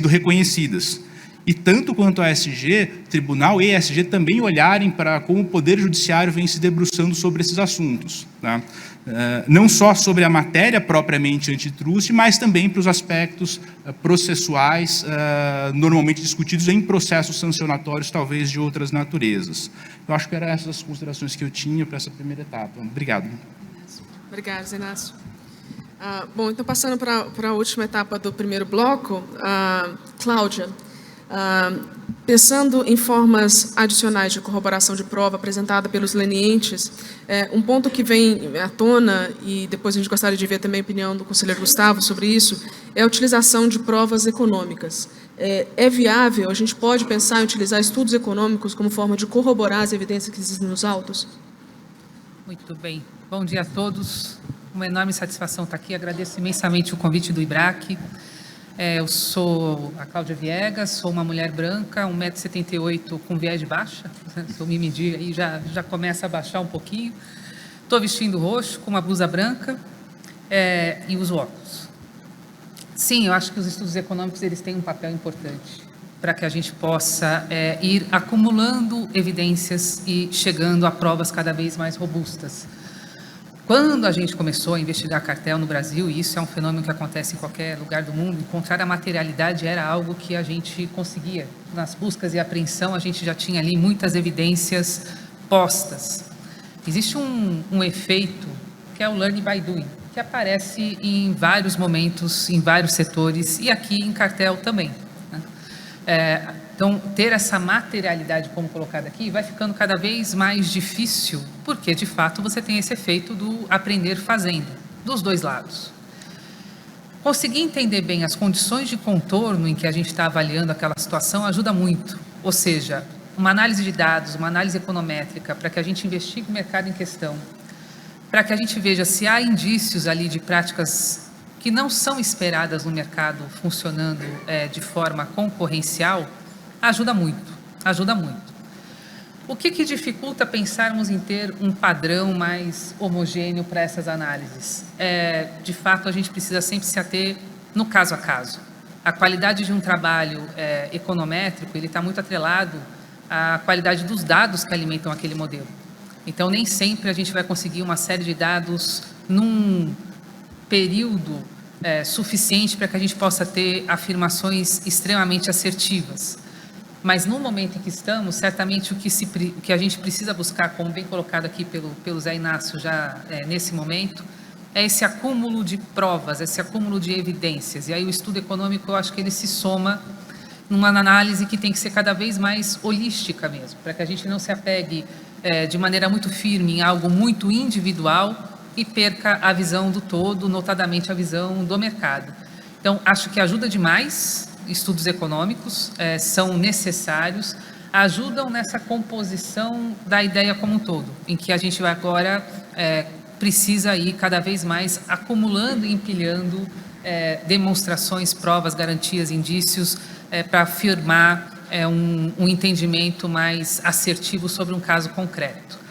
reconhecidas. E tanto quanto a SG, tribunal e SG também olharem para como o Poder Judiciário vem se debruçando sobre esses assuntos. Tá? Não só sobre a matéria propriamente antitruste, mas também para os aspectos processuais normalmente discutidos em processos sancionatórios, talvez de outras naturezas. Eu acho que eram essas as considerações que eu tinha para essa primeira etapa. Obrigado. Obrigado, Zé Inácio. Bom, então passando para a última etapa do primeiro bloco, Cláudia, pensando em formas adicionais de corroboração de prova apresentada pelos lenientes, um ponto que vem à tona, e depois a gente gostaria de ver também a opinião do conselheiro Gustavo sobre isso, é a utilização de provas econômicas. É viável, a gente pode pensar em utilizar estudos econômicos como forma de corroborar as evidências que existem nos autos? Muito bem. Bom dia a todos. Uma enorme satisfação estar aqui. Agradeço imensamente o convite do IBRAC. Eu sou a Cláudia Viegas, sou uma mulher branca, 1,78 m com viés de baixa. Se eu me medir aí, já começa a baixar um pouquinho. Estou vestindo roxo, com uma blusa branca e uso óculos. Sim, eu acho que os estudos econômicos eles têm um papel importante para que a gente possa ir acumulando evidências e chegando a provas cada vez mais robustas. Quando a gente começou a investigar cartel no Brasil, e isso é um fenômeno que acontece em qualquer lugar do mundo, encontrar a materialidade era algo que a gente conseguia. Nas buscas e apreensão, a gente já tinha ali muitas evidências postas. Existe um efeito que é o learning by doing, que aparece em vários momentos, em vários setores, e aqui em cartel também, né? Então, ter essa materialidade como colocada aqui vai ficando cada vez mais difícil, porque, de fato, você tem esse efeito do aprender fazendo, dos dois lados. Conseguir entender bem as condições de contorno em que a gente está avaliando aquela situação ajuda muito. Ou seja, uma análise de dados, uma análise econométrica, para que a gente investigue o mercado em questão, para que a gente veja se há indícios ali de práticas que não são esperadas no mercado funcionando de forma concorrencial, ajuda muito, ajuda muito. O que dificulta pensarmos em ter um padrão mais homogêneo para essas análises? De fato, a gente precisa sempre se ater no caso a caso. A qualidade de um trabalho econométrico, ele está muito atrelado à qualidade dos dados que alimentam aquele modelo. Então, nem sempre a gente vai conseguir uma série de dados num período suficiente para que a gente possa ter afirmações extremamente assertivas. Mas no momento em que estamos, certamente o que a gente precisa buscar, como bem colocado aqui pelo Zé Inácio já nesse momento, é esse acúmulo de provas, esse acúmulo de evidências. E aí o estudo econômico, eu acho que ele se soma numa análise que tem que ser cada vez mais holística mesmo, para que a gente não se apegue de maneira muito firme em algo muito individual e perca a visão do todo, notadamente a visão do mercado. Então, acho que ajuda demais. Estudos econômicos são necessários, ajudam nessa composição da ideia como um todo, em que a gente vai agora precisa ir cada vez mais acumulando e empilhando demonstrações, provas, garantias, indícios para afirmar um entendimento mais assertivo sobre um caso concreto.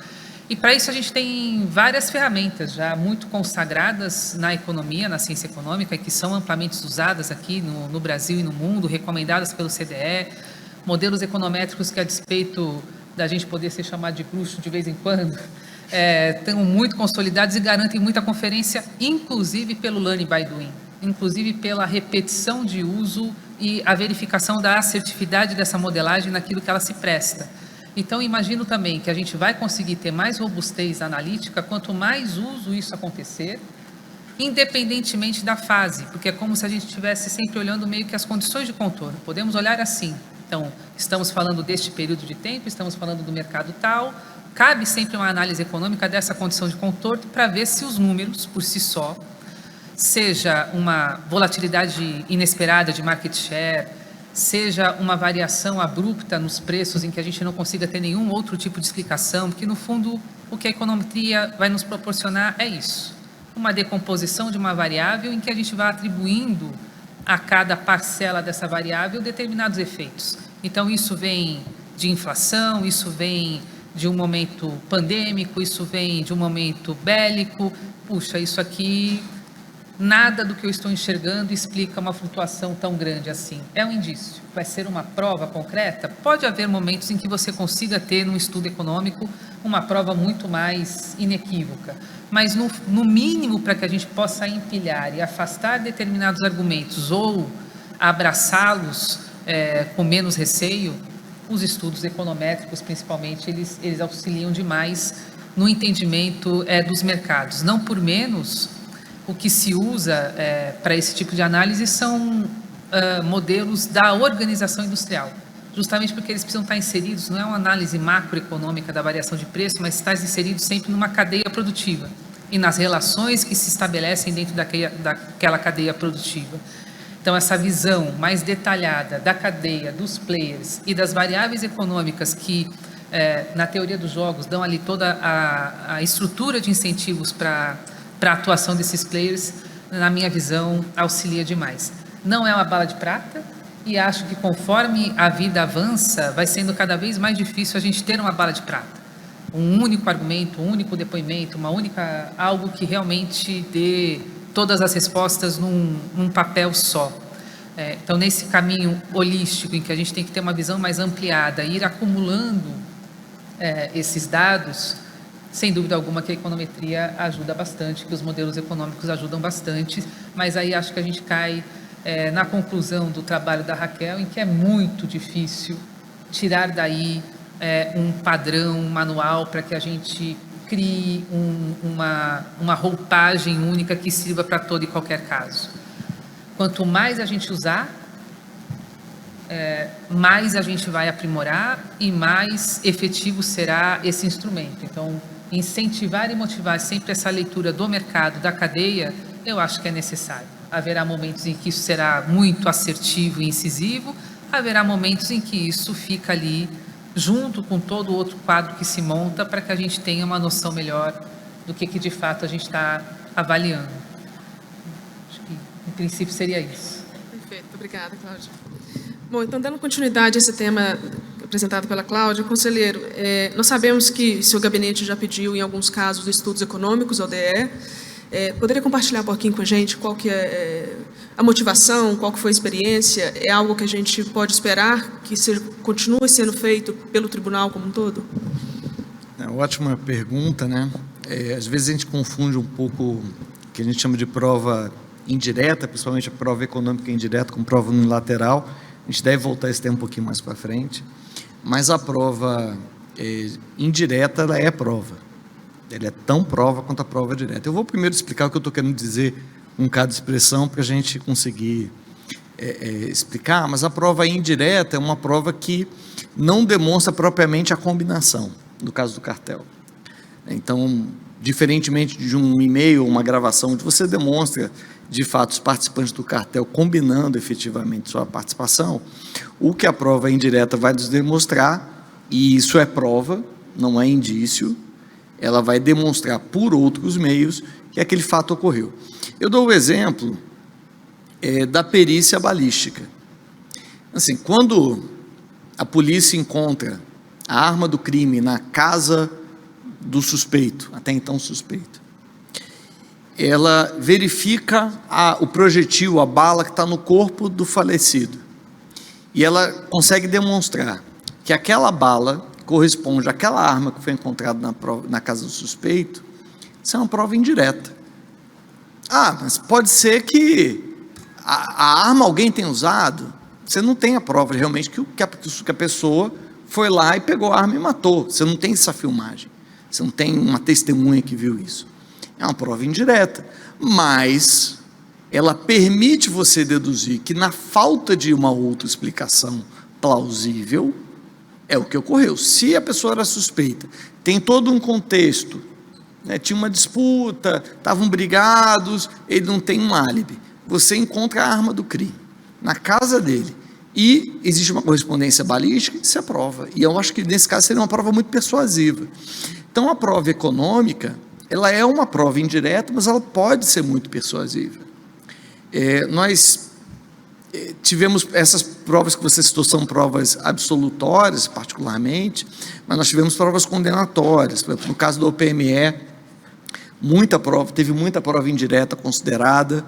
E para isso a gente tem várias ferramentas já muito consagradas na economia, na ciência econômica, que são amplamente usadas aqui no Brasil e no mundo, recomendadas pelo CDE, modelos econométricos que, a despeito da gente poder ser chamado de bruxo de vez em quando, estão muito consolidados e garantem muita conferência, inclusive pelo learning by doing, inclusive pela repetição de uso e a verificação da assertividade dessa modelagem naquilo que ela se presta. Então, imagino também que a gente vai conseguir ter mais robustez analítica quanto mais uso isso acontecer, independentemente da fase, porque é como se a gente estivesse sempre olhando meio que as condições de contorno. Podemos olhar assim. Então, estamos falando deste período de tempo, estamos falando do mercado tal, cabe sempre uma análise econômica dessa condição de contorno para ver se os números, por si só, seja uma volatilidade inesperada de market share, seja uma variação abrupta nos preços em que a gente não consiga ter nenhum outro tipo de explicação, porque, no fundo, o que a econometria vai nos proporcionar é isso, uma decomposição de uma variável em que a gente vai atribuindo a cada parcela dessa variável determinados efeitos. Então, isso vem de inflação, isso vem de um momento pandêmico, isso vem de um momento bélico. Puxa, isso aqui... Nada do que eu estou enxergando explica uma flutuação tão grande assim. É um indício. Vai ser uma prova concreta? Pode haver momentos em que você consiga ter, num estudo econômico, uma prova muito mais inequívoca. Mas, no mínimo, para que a gente possa empilhar e afastar determinados argumentos ou abraçá-los com menos receio, os estudos econométricos, principalmente, eles auxiliam demais no entendimento dos mercados. Não por menos... O que se usa para esse tipo de análise são modelos da organização industrial, justamente porque eles precisam estar inseridos, não é uma análise macroeconômica da variação de preço, mas está inserido sempre numa cadeia produtiva e nas relações que se estabelecem dentro daquela cadeia produtiva. Então, essa visão mais detalhada da cadeia, dos players e das variáveis econômicas que, na teoria dos jogos, dão ali toda a estrutura de incentivos para a atuação desses players, na minha visão, auxilia demais. Não é uma bala de prata e acho que conforme a vida avança, vai sendo cada vez mais difícil a gente ter uma bala de prata. Um único argumento, um único depoimento, algo que realmente dê todas as respostas num papel só. Então, nesse caminho holístico, em que a gente tem que ter uma visão mais ampliada, ir acumulando esses dados, sem dúvida alguma que a econometria ajuda bastante, que os modelos econômicos ajudam bastante, mas aí acho que a gente cai na conclusão do trabalho da Raquel, em que é muito difícil tirar daí um padrão, um manual para que a gente crie uma roupagem única que sirva para todo e qualquer caso. Quanto mais a gente usar, mais a gente vai aprimorar e mais efetivo será esse instrumento. Então, incentivar e motivar sempre essa leitura do mercado, da cadeia, eu acho que é necessário. Haverá momentos em que isso será muito assertivo e incisivo, haverá momentos em que isso fica ali junto com todo o outro quadro que se monta para que a gente tenha uma noção melhor do que de fato a gente está avaliando. Acho que, em princípio, seria isso. Perfeito, obrigada, Cláudia. Bom, então, dando continuidade a esse tema apresentado pela Cláudia, conselheiro, nós sabemos que seu gabinete já pediu, em alguns casos, estudos econômicos, ODE. Poderia compartilhar um pouquinho com a gente qual que é a motivação, qual que foi a experiência? É algo que a gente pode esperar que continue sendo feito pelo tribunal como um todo? Ótima pergunta, né? Às vezes a gente confunde um pouco o que a gente chama de prova indireta, principalmente a prova econômica indireta com prova unilateral. A gente deve voltar esse tema um pouquinho mais para frente. Mas a prova indireta, ela é prova. Ela é tão prova quanto a prova direta. Eu vou primeiro explicar o que eu estou querendo dizer com cada expressão, para a gente conseguir explicar, mas a prova indireta é uma prova que não demonstra propriamente a combinação, no caso do cartel. Então, diferentemente de um e-mail ou uma gravação, onde você demonstra, de fato, os participantes do cartel combinando efetivamente sua participação, o que a prova indireta vai nos demonstrar, e isso é prova, não é indício, ela vai demonstrar por outros meios que aquele fato ocorreu. Eu dou o exemplo da perícia balística. Assim, quando a polícia encontra a arma do crime na casa do suspeito, até então suspeito, ela verifica o projetil, a bala que está no corpo do falecido, e ela consegue demonstrar que aquela bala corresponde àquela arma que foi encontrada na casa do suspeito. Isso é uma prova indireta. Mas pode ser que a arma alguém tenha usado. Você não tem a prova realmente que a pessoa foi lá e pegou a arma e matou. Você não tem essa filmagem. Você não tem uma testemunha que viu isso. É uma prova indireta. Mas ela permite você deduzir que, na falta de uma outra explicação plausível, é o que ocorreu. Se a pessoa era suspeita, tem todo um contexto, tinha uma disputa, estavam brigados, ele não tem um álibi. Você encontra a arma do crime na casa dele e existe uma correspondência balística, isso é prova. E eu acho que nesse caso seria uma prova muito persuasiva. Então a prova econômica, ela é uma prova indireta, mas ela pode ser muito persuasiva. Nós tivemos essas provas que você citou, são provas absolutórias particularmente, mas nós tivemos provas condenatórias. Por exemplo, no caso do OPME, teve muita prova indireta considerada,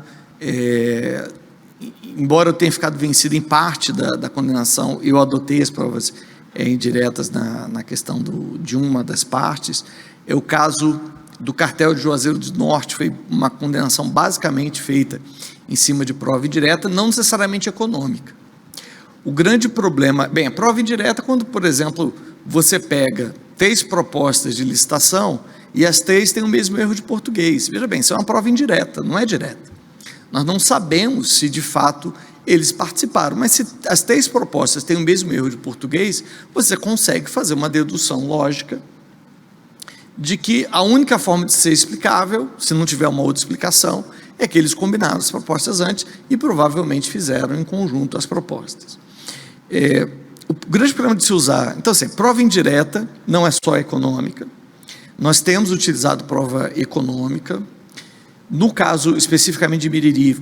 embora eu tenha ficado vencido em parte da condenação, eu adotei as provas indiretas na questão de uma das partes. O caso do cartel de Juazeiro do Norte foi uma condenação basicamente feita em cima de prova indireta, não necessariamente econômica. O grande problema, a prova indireta é quando, por exemplo, você pega 3 propostas de licitação e as 3 têm o mesmo erro de português. Veja bem, isso é uma prova indireta, não é direta. Nós não sabemos se, de fato, eles participaram, mas se as 3 propostas têm o mesmo erro de português, você consegue fazer uma dedução lógica de que a única forma de ser explicável, se não tiver uma outra explicação, é que eles combinaram as propostas antes e provavelmente fizeram em conjunto as propostas. O grande problema de se usar, então assim, prova indireta não é só econômica, nós temos utilizado prova econômica, no caso especificamente de Biriri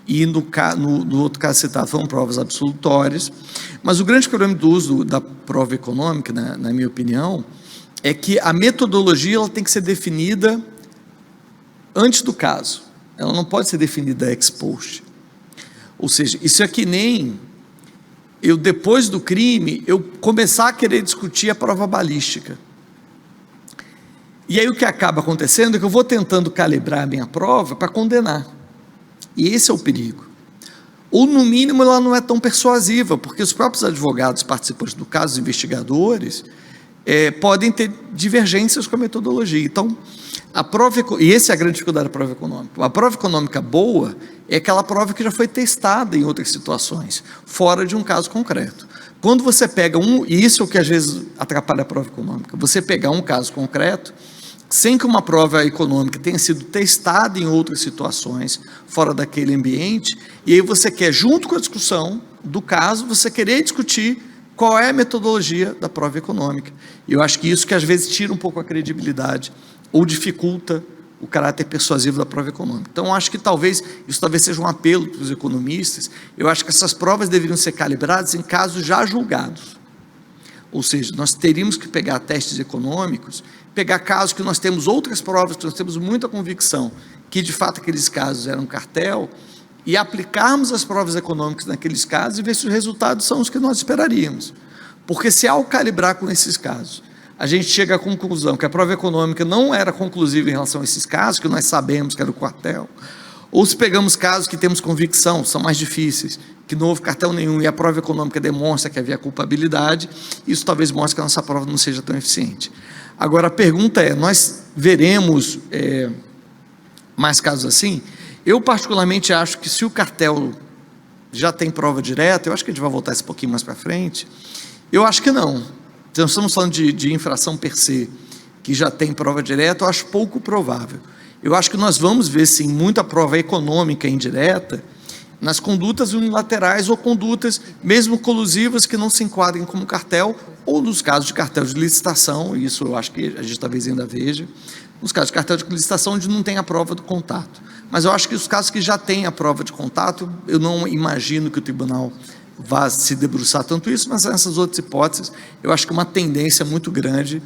e no outro caso citado foram provas absolutórias, mas o grande problema do uso da prova econômica, na minha opinião, é que a metodologia ela tem que ser definida antes do caso, ela não pode ser definida ex post. Ou seja, isso é que nem eu, depois do crime, eu começar a querer discutir a prova balística. E aí o que acaba acontecendo é que eu vou tentando calibrar a minha prova para condenar. E esse é o perigo. Ou, no mínimo, ela não é tão persuasiva, porque os próprios advogados participantes do caso, os investigadores, podem ter divergências com a metodologia. Então, e essa é a grande dificuldade da prova econômica. A prova econômica boa é aquela prova que já foi testada em outras situações, fora de um caso concreto. Quando você pega e isso é o que às vezes atrapalha a prova econômica, você pegar um caso concreto, sem que uma prova econômica tenha sido testada em outras situações, fora daquele ambiente, e aí você quer, junto com a discussão do caso, você querer discutir qual é a metodologia da prova econômica. E eu acho que isso que às vezes tira um pouco a credibilidade, ou dificulta o caráter persuasivo da prova econômica. Então, eu acho que isso talvez seja um apelo para os economistas. Eu acho que essas provas deveriam ser calibradas em casos já julgados. Ou seja, nós teríamos que pegar testes econômicos, pegar casos que nós temos outras provas, que nós temos muita convicção, que de fato aqueles casos eram cartel, e aplicarmos as provas econômicas naqueles casos e ver se os resultados são os que nós esperaríamos. Porque se ao calibrar com esses casos, a gente chega à conclusão que a prova econômica não era conclusiva em relação a esses casos, que nós sabemos que era o cartel, ou se pegamos casos que temos convicção, são mais difíceis, que não houve cartel nenhum e a prova econômica demonstra que havia culpabilidade, isso talvez mostre que a nossa prova não seja tão eficiente. Agora, a pergunta é, nós veremos mais casos assim? Eu particularmente acho que se o cartel já tem prova direta, eu acho que a gente vai voltar esse pouquinho mais para frente, eu acho que não. Então, estamos falando de infração per se, que já tem prova direta, eu acho pouco provável. Eu acho que nós vamos ver, sim, muita prova econômica indireta nas condutas unilaterais ou condutas, mesmo colusivas, que não se enquadrem como cartel, ou nos casos de cartel de licitação, isso eu acho que a gente talvez ainda veja, nos casos de cartel de licitação, onde não tem a prova do contato. Mas eu acho que os casos que já têm a prova de contato, eu não imagino que o tribunal vá se debruçar tanto isso, mas nessas outras hipóteses, eu acho que uma tendência muito grande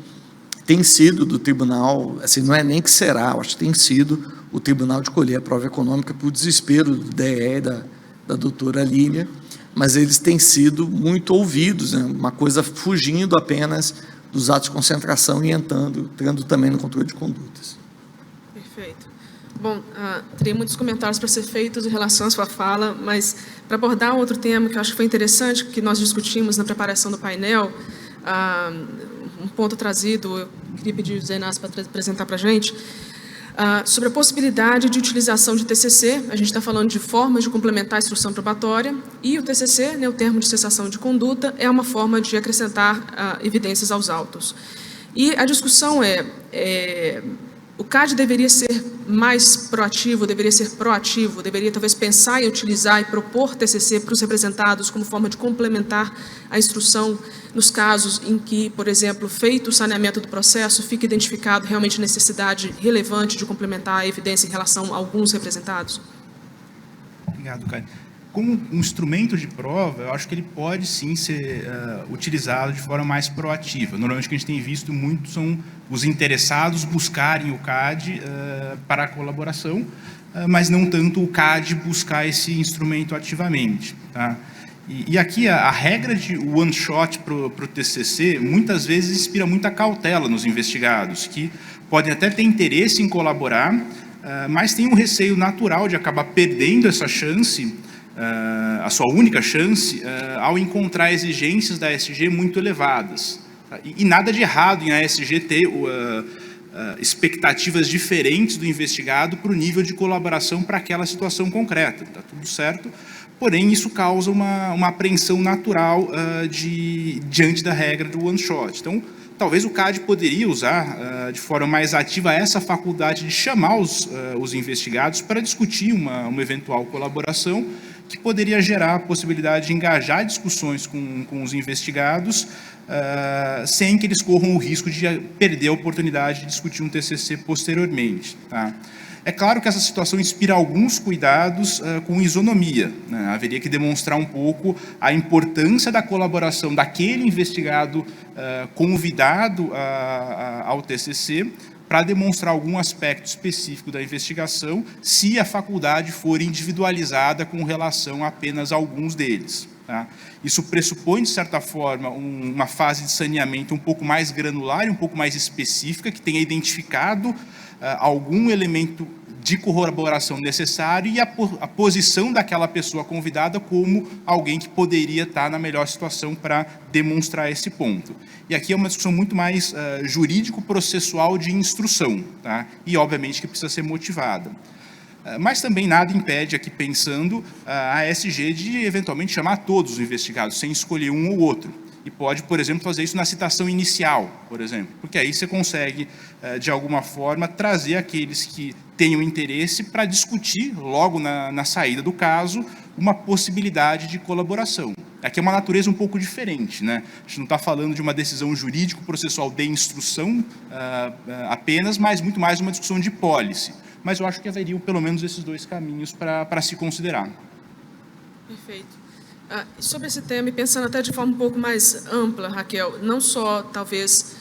tem sido do tribunal, assim, não é nem que será, eu acho que tem sido o tribunal de colher a prova econômica por desespero do DE, da doutora Línia, mas eles têm sido muito ouvidos, né? Uma coisa fugindo apenas dos atos de concentração e entrando também no controle de condutas. Perfeito. Bom, teria muitos comentários para ser feitos em relação à sua fala, mas para abordar outro tema que eu acho que foi interessante, que nós discutimos na preparação do painel, um ponto trazido, eu queria pedir ao José Inácio para apresentar para a gente, sobre a possibilidade de utilização de TCC. A gente está falando de formas de complementar a instrução probatória, e o TCC, né, o termo de cessação de conduta, é uma forma de acrescentar evidências aos autos. E a discussão o CAD deveria ser mais proativo, deveria ser proativo, deveria talvez pensar em utilizar e propor TCC para os representados como forma de complementar a instrução nos casos em que, por exemplo, feito o saneamento do processo, fica identificado realmente necessidade relevante de complementar a evidência em relação a alguns representados? Obrigado, Caio. Como um instrumento de prova, eu acho que ele pode sim ser utilizado de forma mais proativa. Normalmente o que a gente tem visto muito são os interessados buscarem o CAD para a colaboração, mas não tanto o CAD buscar esse instrumento ativamente. Tá? E aqui a regra de one shot para o TCC muitas vezes inspira muita cautela nos investigados, que podem até ter interesse em colaborar, mas tem um receio natural de acabar perdendo essa chance, a sua única chance, ao encontrar exigências da ASG muito elevadas. E nada de errado em a ASG ter expectativas diferentes do investigado para o nível de colaboração para aquela situação concreta. Está tudo certo, porém isso causa uma apreensão natural diante da regra do one shot. Então, talvez o CAD poderia usar de forma mais ativa essa faculdade de chamar os investigados para discutir uma eventual colaboração, que poderia gerar a possibilidade de engajar discussões com os investigados, sem que eles corram o risco de perder a oportunidade de discutir um TCC posteriormente. Tá? É claro que essa situação inspira alguns cuidados com isonomia, né? Haveria que demonstrar um pouco a importância da colaboração daquele investigado convidado ao TCC, para demonstrar algum aspecto específico da investigação, se a faculdade for individualizada com relação a apenas alguns deles. Tá? Isso pressupõe, de certa forma, uma fase de saneamento um pouco mais granular e um pouco mais específica, que tenha identificado algum elemento de corroboração necessário e a posição daquela pessoa convidada como alguém que poderia estar na melhor situação para demonstrar esse ponto. E aqui é uma discussão muito mais jurídico-processual de instrução, tá? E, obviamente, que precisa ser motivada. Mas também nada impede, aqui pensando, a ASG de eventualmente chamar todos os investigados, sem escolher um ou outro. E pode, por exemplo, fazer isso na citação inicial, por exemplo, porque aí você consegue, de alguma forma, trazer aqueles que tenham interesse para discutir, logo na saída do caso, uma possibilidade de colaboração. Aqui é uma natureza um pouco diferente, né? A gente não está falando de uma decisão jurídico-processual de instrução apenas, mas muito mais uma discussão de policy. Mas eu acho que haveriam pelo menos esses dois caminhos para se considerar. Perfeito. Sobre esse tema, e pensando até de forma um pouco mais ampla, Raquel, não só, talvez,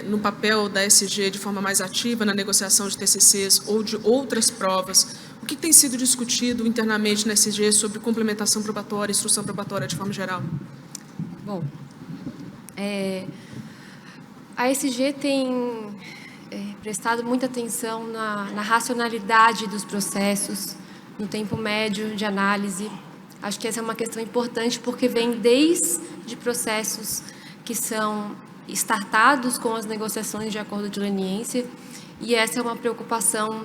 no papel da SG de forma mais ativa na negociação de TCCs ou de outras provas, o que tem sido discutido internamente na SG sobre complementação probatória e instrução probatória de forma geral? Bom, a SG tem prestado muita atenção na racionalidade dos processos, no tempo médio de análise. Acho que essa é uma questão importante porque vem desde processos que são startados com as negociações de acordo de leniência, e essa é uma preocupação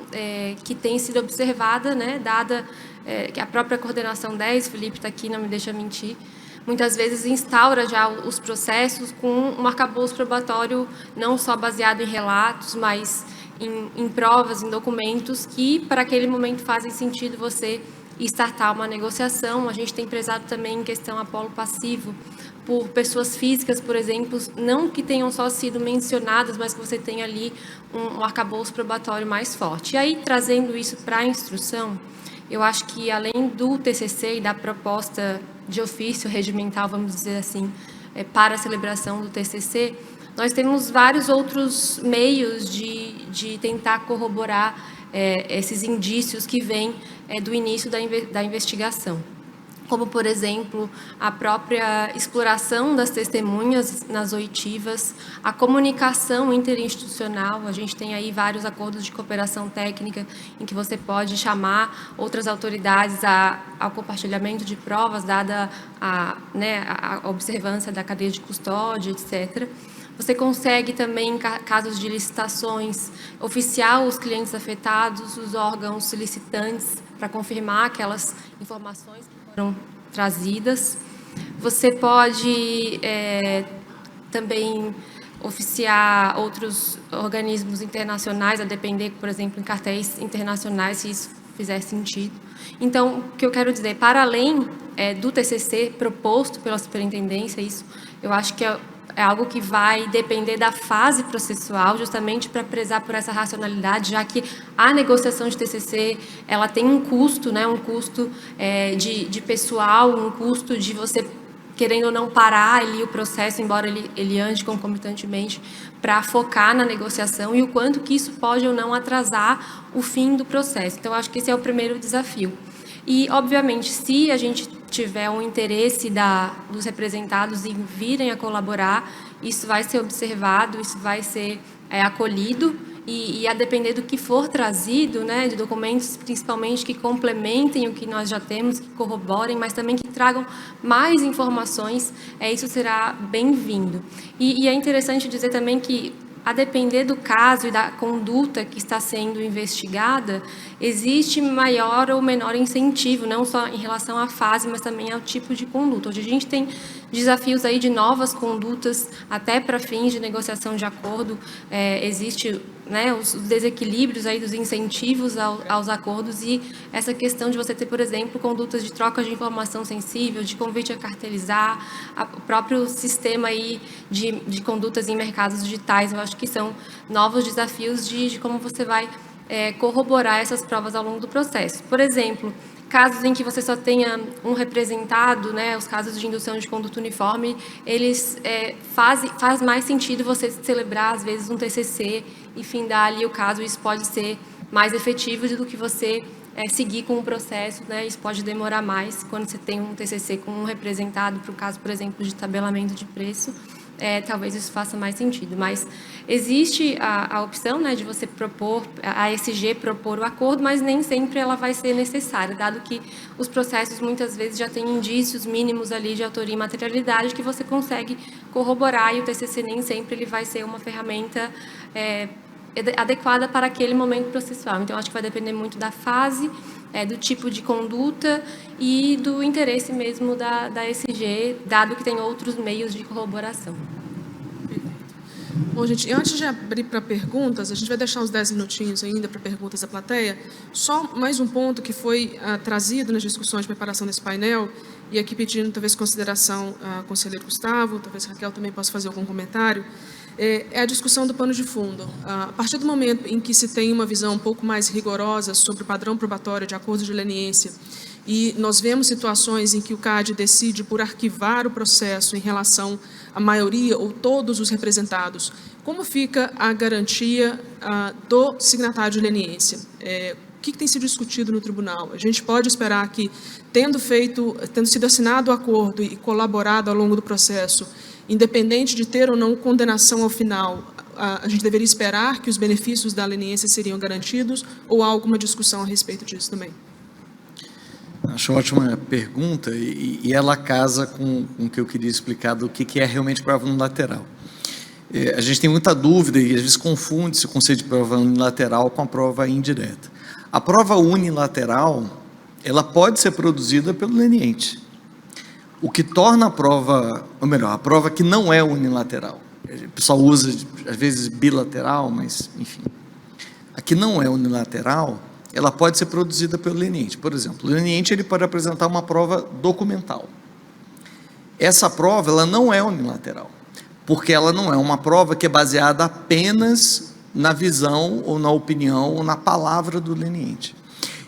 que tem sido observada, né, dada que a própria coordenação 10, Felipe está aqui, não me deixa mentir, muitas vezes instaura já os processos com um arcabouço probatório não só baseado em relatos, mas em provas, em documentos que para aquele momento fazem sentido você startar uma negociação. A gente tem prezado também em questão a polo passivo por pessoas físicas, por exemplo, não que tenham só sido mencionadas, mas que você tenha ali um arcabouço probatório mais forte. E aí, trazendo isso para a instrução, eu acho que além do TCC e da proposta de ofício regimental, vamos dizer assim, para a celebração do TCC, nós temos vários outros meios de tentar corroborar esses indícios que vêm do início da investigação. Como, por exemplo, a própria exploração das testemunhas nas oitivas, a comunicação interinstitucional. A gente tem aí vários acordos de cooperação técnica em que você pode chamar outras autoridades ao compartilhamento de provas, dada a observância da cadeia de custódia, etc. Você consegue também, em casos de licitações, oficiar os clientes afetados, os órgãos solicitantes, para confirmar aquelas informações que foram trazidas. Você pode também oficiar outros organismos internacionais, a depender, por exemplo, em cartéis internacionais, se isso fizer sentido. Então, o que eu quero dizer, para além do TCC proposto pela superintendência, isso eu acho que é algo que vai depender da fase processual, justamente para prezar por essa racionalidade, já que a negociação de TCC, ela tem um custo, né, um custo de pessoal, um custo de você, querendo ou não, parar ali o processo, embora ele ande concomitantemente, para focar na negociação e o quanto que isso pode ou não atrasar o fim do processo. Então, acho que esse é o primeiro desafio. E, obviamente, se a gente tiver um interesse dos representados em virem a colaborar, isso vai ser observado, isso vai ser acolhido e a depender do que for trazido, né, de documentos principalmente que complementem o que nós já temos, que corroborem, mas também que tragam mais informações, isso será bem-vindo. E é interessante dizer também que, a depender do caso e da conduta que está sendo investigada, existe maior ou menor incentivo, não só em relação à fase, mas também ao tipo de conduta. Hoje a gente tem desafios aí de novas condutas, até para fins de negociação de acordo, existe, né, os desequilíbrios aí dos incentivos aos acordos e essa questão de você ter, por exemplo, condutas de troca de informação sensível, de convite a cartelizar, o próprio sistema aí de condutas em mercados digitais. Eu acho que são novos desafios de como você vai corroborar essas provas ao longo do processo. Por exemplo, casos em que você só tenha um representado, né, os casos de indução de conduta uniforme, eles faz mais sentido você celebrar, às vezes, um TCC e findar ali o caso. Isso pode ser mais efetivo do que você seguir com o processo, né? Isso pode demorar mais quando você tem um TCC com um representado, para o caso, por exemplo, de tabelamento de preço, talvez isso faça mais sentido. Mas existe a opção, né, de você propor, a ESG propor o acordo, mas nem sempre ela vai ser necessária, dado que os processos muitas vezes já têm indícios mínimos ali de autoria e materialidade que você consegue corroborar, e o TCC nem sempre ele vai ser uma ferramenta adequada para aquele momento processual. Então, acho que vai depender muito da fase, do tipo de conduta e do interesse mesmo da ESG, dado que tem outros meios de corroboração. Bom, gente, antes de abrir para perguntas, a gente vai deixar uns 10 minutinhos ainda para perguntas da plateia. Só mais um ponto que foi trazido nas discussões de preparação desse painel, e aqui pedindo talvez consideração ao conselheiro Gustavo, talvez a Raquel também possa fazer algum comentário, é a discussão do pano de fundo. A partir do momento em que se tem uma visão um pouco mais rigorosa sobre o padrão probatório de acordo de leniência, e nós vemos situações em que o CAD decide por arquivar o processo em relação à maioria ou todos os representados, como fica a garantia do signatário de leniência? O que tem sido discutido no tribunal? A gente pode esperar que, tendo sido assinado o acordo e colaborado ao longo do processo, independente de ter ou não condenação ao final, a gente deveria esperar que os benefícios da leniência seriam garantidos, ou há alguma discussão a respeito disso também? Acho ótima pergunta, e ela casa com o que eu queria explicar do que é realmente prova unilateral. A gente tem muita dúvida e às vezes confunde-se o conceito de prova unilateral com a prova indireta. A prova unilateral, ela pode ser produzida pelo leniente. O que torna a prova, ou melhor, a prova que não é unilateral. O pessoal usa, às vezes, bilateral, mas, enfim. A que não é unilateral, ela pode ser produzida pelo leniente. Por exemplo, o leniente ele pode apresentar uma prova documental. Essa prova ela não é unilateral, porque ela não é uma prova que é baseada apenas na visão, ou na opinião, ou na palavra do leniente.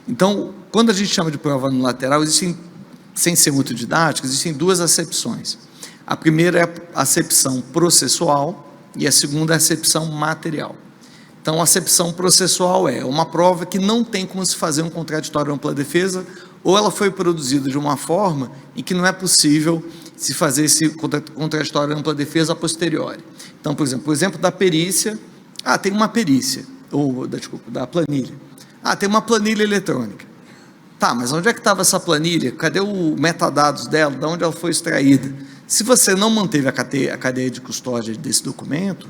Então, quando a gente chama de prova unilateral, existem, sem ser muito didático, existem duas acepções. A primeira é a acepção processual e a segunda é a acepção material. Então, a acepção processual é uma prova que não tem como se fazer um contraditório ampla defesa, ou ela foi produzida de uma forma em que não é possível se fazer esse contraditório ampla defesa a posteriori. Então, por exemplo da perícia, tem uma perícia, da planilha. Tem uma planilha eletrônica. Tá, mas onde é que estava essa planilha? Cadê o metadados dela? De onde ela foi extraída? Se você não manteve a cadeia de custódia desse documento,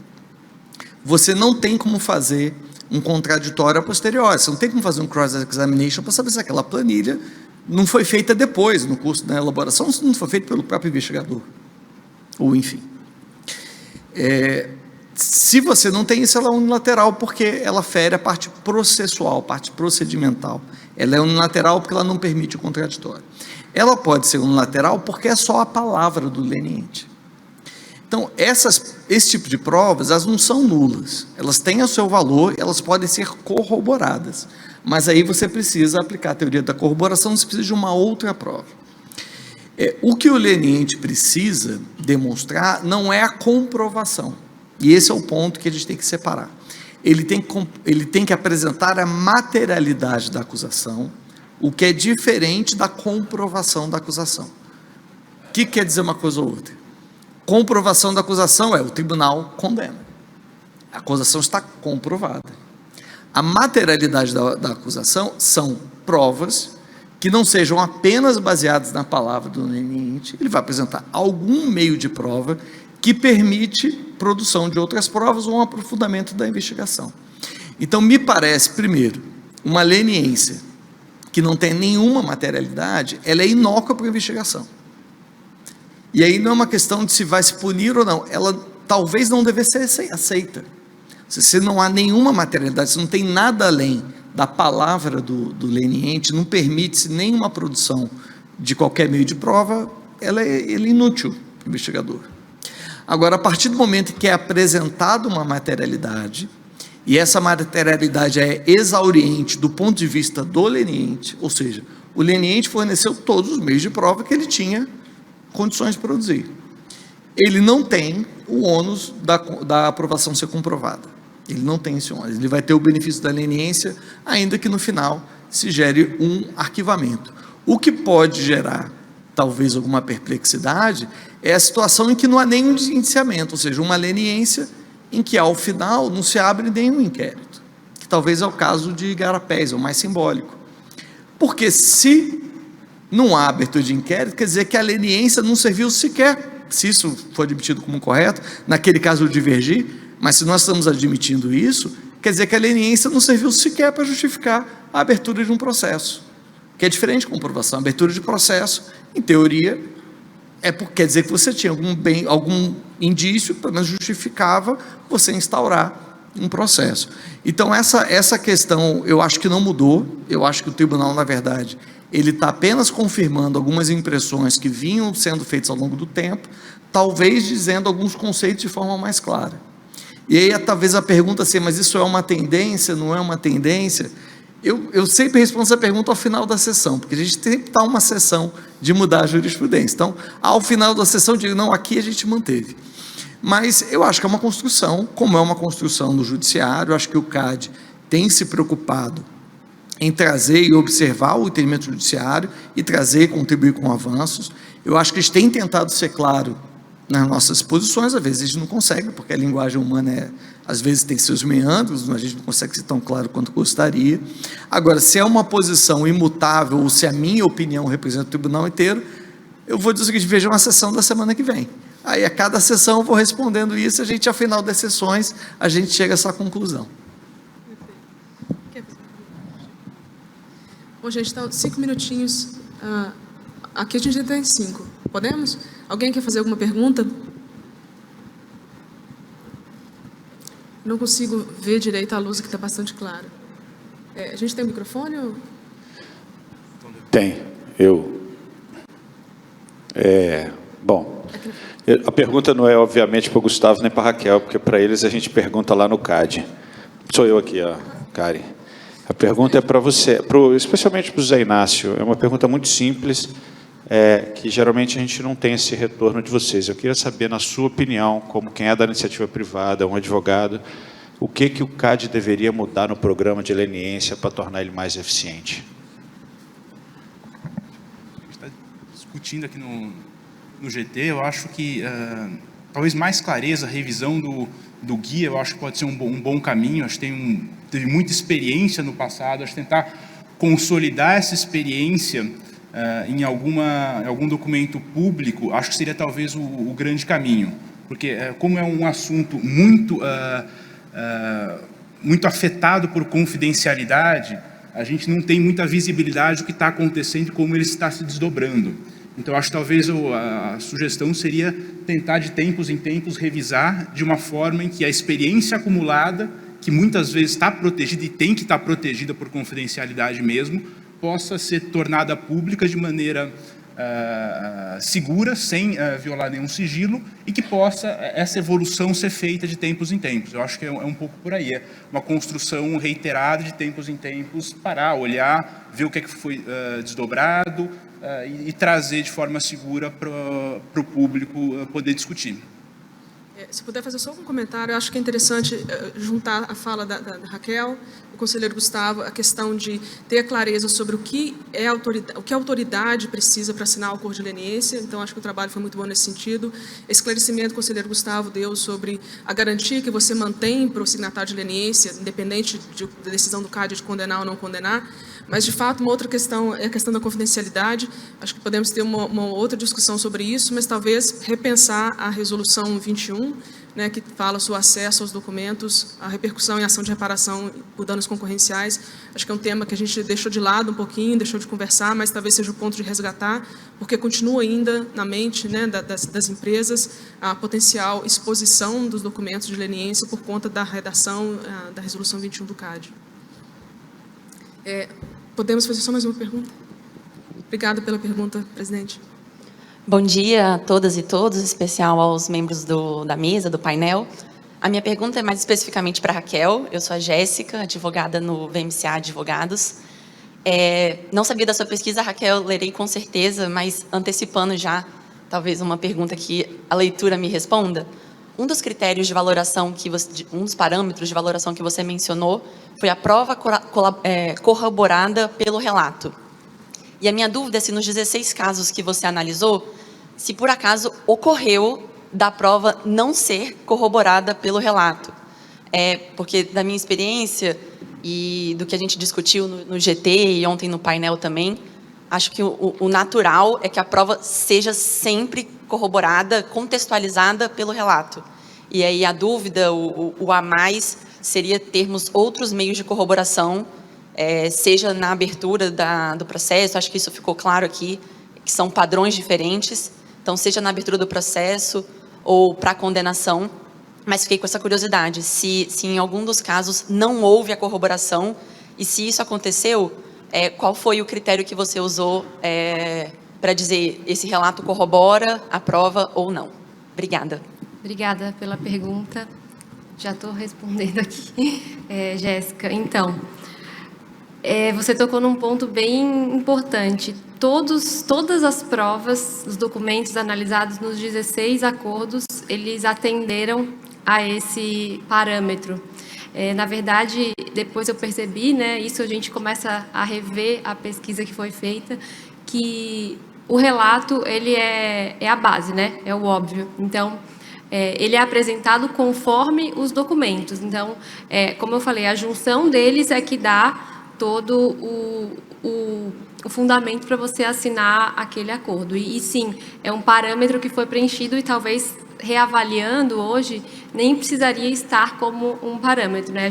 você não tem como fazer um contraditório a posteriori, você não tem como fazer um cross-examination para saber se aquela planilha não foi feita depois, no curso da elaboração, se não foi feita pelo próprio investigador, ou enfim. Se você não tem isso, ela é unilateral, porque ela fere a parte processual, a parte procedimental. Ela é unilateral porque ela não permite o contraditório. Ela pode ser unilateral porque é só a palavra do leniente. Então, esse tipo de provas, elas não são nulas, elas têm o seu valor, elas podem ser corroboradas, mas aí você precisa aplicar a teoria da corroboração, você precisa de uma outra prova. O que o leniente precisa demonstrar não é a comprovação, e esse é o ponto que a gente tem que separar. Ele tem que apresentar a materialidade da acusação, o que é diferente da comprovação da acusação. O que quer dizer uma coisa ou outra? Comprovação da acusação o tribunal condena. A acusação está comprovada. A materialidade da acusação são provas que não sejam apenas baseadas na palavra do leniente, ele vai apresentar algum meio de prova que permite produção de outras provas ou um aprofundamento da investigação. Então, me parece, primeiro, uma leniência que não tem nenhuma materialidade, ela é inócua para a investigação. E aí não é uma questão de se vai se punir ou não, ela talvez não deve ser aceita. Se não há nenhuma materialidade, se não tem nada além da palavra do leniente, não permite-se nenhuma produção de qualquer meio de prova, ela é inútil para o investigador. Agora, a partir do momento que é apresentada uma materialidade, e essa materialidade é exauriente do ponto de vista do leniente, ou seja, o leniente forneceu todos os meios de prova que ele tinha condições de produzir. Ele não tem o ônus da aprovação ser comprovada. Ele não tem esse ônus. Ele vai ter o benefício da leniência, ainda que no final se gere um arquivamento. O que pode gerar, talvez, alguma perplexidade é a situação em que não há nenhum indiciamento, ou seja, uma leniência em que, ao final, não se abre nenhum inquérito, que talvez é o caso de Igarapés, é o mais simbólico. Porque se não há abertura de inquérito, quer dizer que a leniência não serviu sequer, se isso for admitido como correto, naquele caso eu divergi, mas se nós estamos admitindo isso, quer dizer que a leniência não serviu sequer para justificar a abertura de um processo, que é diferente de comprovação. A abertura de processo, em teoria, quer dizer que você tinha algum indício, pelo menos justificava você instaurar um processo. Então, essa questão, eu acho que não mudou. Eu acho que o tribunal, na verdade, ele está apenas confirmando algumas impressões que vinham sendo feitas ao longo do tempo, talvez dizendo alguns conceitos de forma mais clara. E aí, talvez a pergunta assim, mas isso é uma tendência, não é uma tendência? Eu sempre respondo essa pergunta ao final da sessão, porque a gente sempre está uma sessão de mudar a jurisprudência. Então, ao final da sessão, eu digo, não, aqui a gente manteve. Mas eu acho que é uma construção, como é uma construção no judiciário. Eu acho que o CAD tem se preocupado em trazer e observar o entendimento judiciário e trazer e contribuir com avanços. Eu acho que eles têm tentado ser claro nas nossas posições, às vezes a gente não consegue, porque a linguagem humana às vezes tem seus meandros, a gente não consegue ser tão claro quanto gostaria. Agora, se é uma posição imutável, ou se a minha opinião representa o tribunal inteiro, eu vou dizer o seguinte, veja uma sessão da semana que vem. Aí, a cada sessão, eu vou respondendo isso, ao final das sessões, a gente chega a essa conclusão. Bom, gente, então, 5 minutinhos. Aqui a gente tem 5. Podemos? Alguém quer fazer alguma pergunta? Não consigo ver direito a luz, que está bastante clara. A gente tem um microfone? Ou... Tem, eu. Bom, a pergunta não é, obviamente, para o Gustavo nem para a Raquel, porque para eles a gente pergunta lá no CAD. Sou eu aqui, Karen. A pergunta é para você, especialmente para o Zé Inácio. É uma pergunta muito simples, que geralmente a gente não tem esse retorno de vocês. Eu queria saber, na sua opinião, como quem é da iniciativa privada, um advogado, o que o CAD deveria mudar no programa de leniência para tornar ele mais eficiente? A gente está discutindo aqui no GT, eu acho que talvez mais clareza, revisão do guia, eu acho que pode ser um bom caminho. Acho que teve muita experiência no passado, acho que tentar consolidar essa experiência em algum documento público, acho que seria talvez o grande caminho, porque como é um assunto muito afetado por confidencialidade, a gente não tem muita visibilidade do que está acontecendo e como ele está se desdobrando. Então, acho que talvez a sugestão seria tentar, de tempos em tempos, revisar de uma forma em que a experiência acumulada, que muitas vezes está protegida e tem que estar protegida por confidencialidade mesmo, possa ser tornada pública de maneira segura, sem violar nenhum sigilo, e que possa essa evolução ser feita de tempos em tempos. Eu acho que é um pouco por aí, é uma construção reiterada de tempos em tempos, parar, olhar, ver o que foi desdobrado e trazer de forma segura para o público poder discutir. Se puder fazer só um comentário, eu acho que é interessante juntar a fala da Raquel, do conselheiro Gustavo, a questão de ter a clareza sobre o que a autoridade precisa para assinar o acordo de leniência. Então, acho que o trabalho foi muito bom nesse sentido. Esclarecimento que o conselheiro Gustavo deu sobre a garantia que você mantém para o signatário de leniência, independente da decisão do CAD de condenar ou não condenar. Mas, de fato, uma outra questão é a questão da confidencialidade. Acho que podemos ter uma outra discussão sobre isso, mas talvez repensar a resolução 21, né, que fala sobre o acesso aos documentos, a repercussão e ação de reparação por danos concorrenciais. Acho que é um tema que a gente deixou de lado um pouquinho, deixou de conversar, mas talvez seja o ponto de resgatar, porque continua ainda na mente, né, das empresas a potencial exposição dos documentos de leniência por conta da redação da resolução 21 do CAD. Podemos fazer só mais uma pergunta? Obrigada pela pergunta, presidente. Bom dia a todas e todos, em especial aos membros da mesa, do painel. A minha pergunta é mais especificamente para a Raquel. Eu sou a Jéssica, advogada no VMCA Advogados. Não sabia da sua pesquisa, Raquel, lerei com certeza, mas antecipando já, talvez uma pergunta que a leitura me responda. um dos critérios de valoração um dos parâmetros de valoração que você mencionou foi a prova corroborada pelo relato. E a minha dúvida é se nos 16 casos que você analisou, se por acaso ocorreu da prova não ser corroborada pelo relato. Porque da minha experiência e do que a gente discutiu no GT e ontem no painel também, acho que o natural é que a prova seja sempre corroborada, contextualizada pelo relato. E aí a dúvida, o a mais, seria termos outros meios de corroboração, seja na abertura do processo, acho que isso ficou claro aqui, que são padrões diferentes, então seja na abertura do processo ou para a condenação, mas fiquei com essa curiosidade, se em algum dos casos não houve a corroboração, e se isso aconteceu, qual foi o critério que você usou para dizer esse relato corrobora a prova ou não? Obrigada. Obrigada pela pergunta. Já estou respondendo aqui, Jéssica. Então, você tocou num ponto bem importante. Todas as provas, os documentos analisados nos 16 acordos, eles atenderam a esse parâmetro. Na verdade, depois eu percebi, né, isso a gente começa a rever a pesquisa que foi feita, que o relato, ele é a base, né, é o óbvio. Então, ele é apresentado conforme os documentos. Então, como eu falei, a junção deles é que dá todo o fundamento para você assinar aquele acordo. E sim, é um parâmetro que foi preenchido e talvez reavaliando hoje, nem precisaria estar como um parâmetro, né?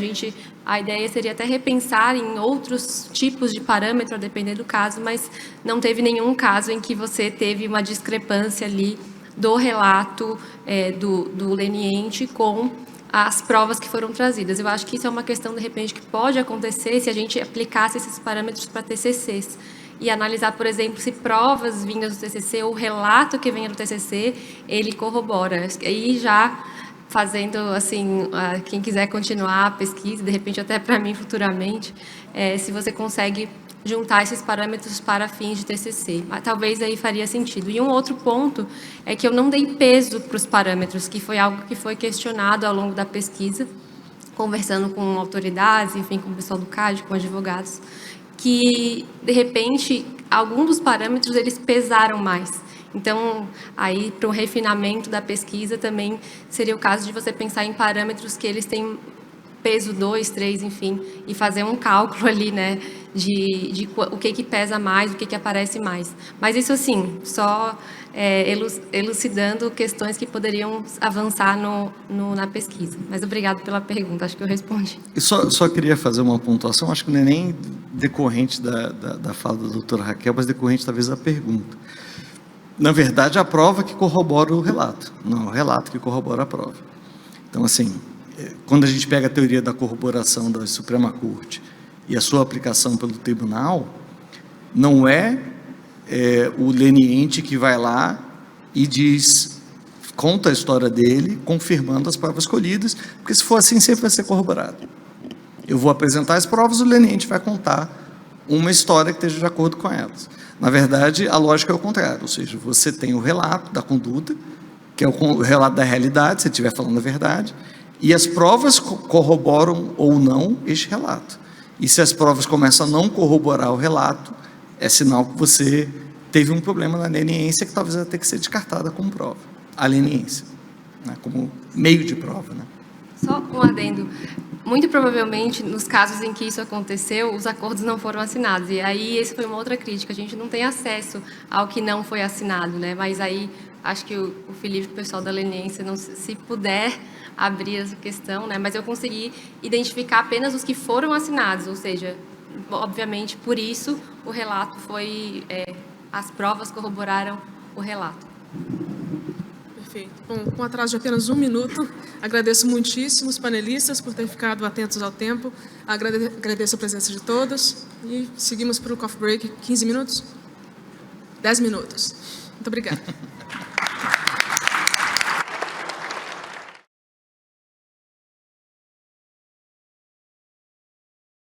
A ideia seria até repensar em outros tipos de parâmetro, a depender do caso, mas não teve nenhum caso em que você teve uma discrepância ali do relato do leniente com as provas que foram trazidas. Eu acho que isso é uma questão, de repente, que pode acontecer se a gente aplicasse esses parâmetros para TCCs e analisar, por exemplo, se provas vindas do TCC ou relato que venha do TCC, ele corrobora. E já fazendo, assim, quem quiser continuar a pesquisa, de repente até para mim futuramente, se você consegue juntar esses parâmetros para fins de TCC. Mas talvez aí faria sentido. E um outro ponto é que eu não dei peso para os parâmetros, que foi algo que foi questionado ao longo da pesquisa, conversando com autoridades, enfim, com o pessoal do CAD, com advogados, que, de repente, alguns dos parâmetros, eles pesaram mais. Então, aí, para o refinamento da pesquisa, também seria o caso de você pensar em parâmetros que eles têm peso 2, 3, enfim, e fazer um cálculo ali, né, de o que pesa mais, o que aparece mais. Mas isso, assim, só elucidando questões que poderiam avançar na pesquisa. Mas obrigado pela pergunta, acho que eu respondi. Eu só queria fazer uma pontuação, acho que não é nem decorrente da fala da doutora Raquel, mas decorrente, talvez, da pergunta. Na verdade, a prova que corrobora o relato, não o relato que corrobora a prova. Então, assim, quando a gente pega a teoria da corroboração da Suprema Corte e a sua aplicação pelo tribunal, não é o leniente que vai lá e conta a história dele, confirmando as provas colhidas, porque se for assim, sempre vai ser corroborado. Eu vou apresentar as provas, o leniente vai contar uma história que esteja de acordo com elas. Na verdade, a lógica é o contrário, ou seja, você tem o relato da conduta, que é o relato da realidade, se estiver falando a verdade, e as provas corroboram ou não este relato. E se as provas começam a não corroborar o relato, é sinal que você teve um problema na leniência que talvez vai ter que ser descartada como prova. A leniência, né, como meio de prova, né? Só um adendo. Muito provavelmente, nos casos em que isso aconteceu, os acordos não foram assinados. E aí, essa foi uma outra crítica. A gente não tem acesso ao que não foi assinado, né? Mas aí, acho que o Felipe, o pessoal da leniência, se puder abrir essa questão, né? Mas eu consegui identificar apenas os que foram assinados, ou seja, obviamente, por isso, o relato foi... as provas corroboraram o relato. Perfeito. Bom, com atraso de apenas 1 minuto, agradeço muitíssimo os panelistas por terem ficado atentos ao tempo, agradeço a presença de todos e seguimos para o coffee break, 15 minutos? 10 minutos. Muito obrigada.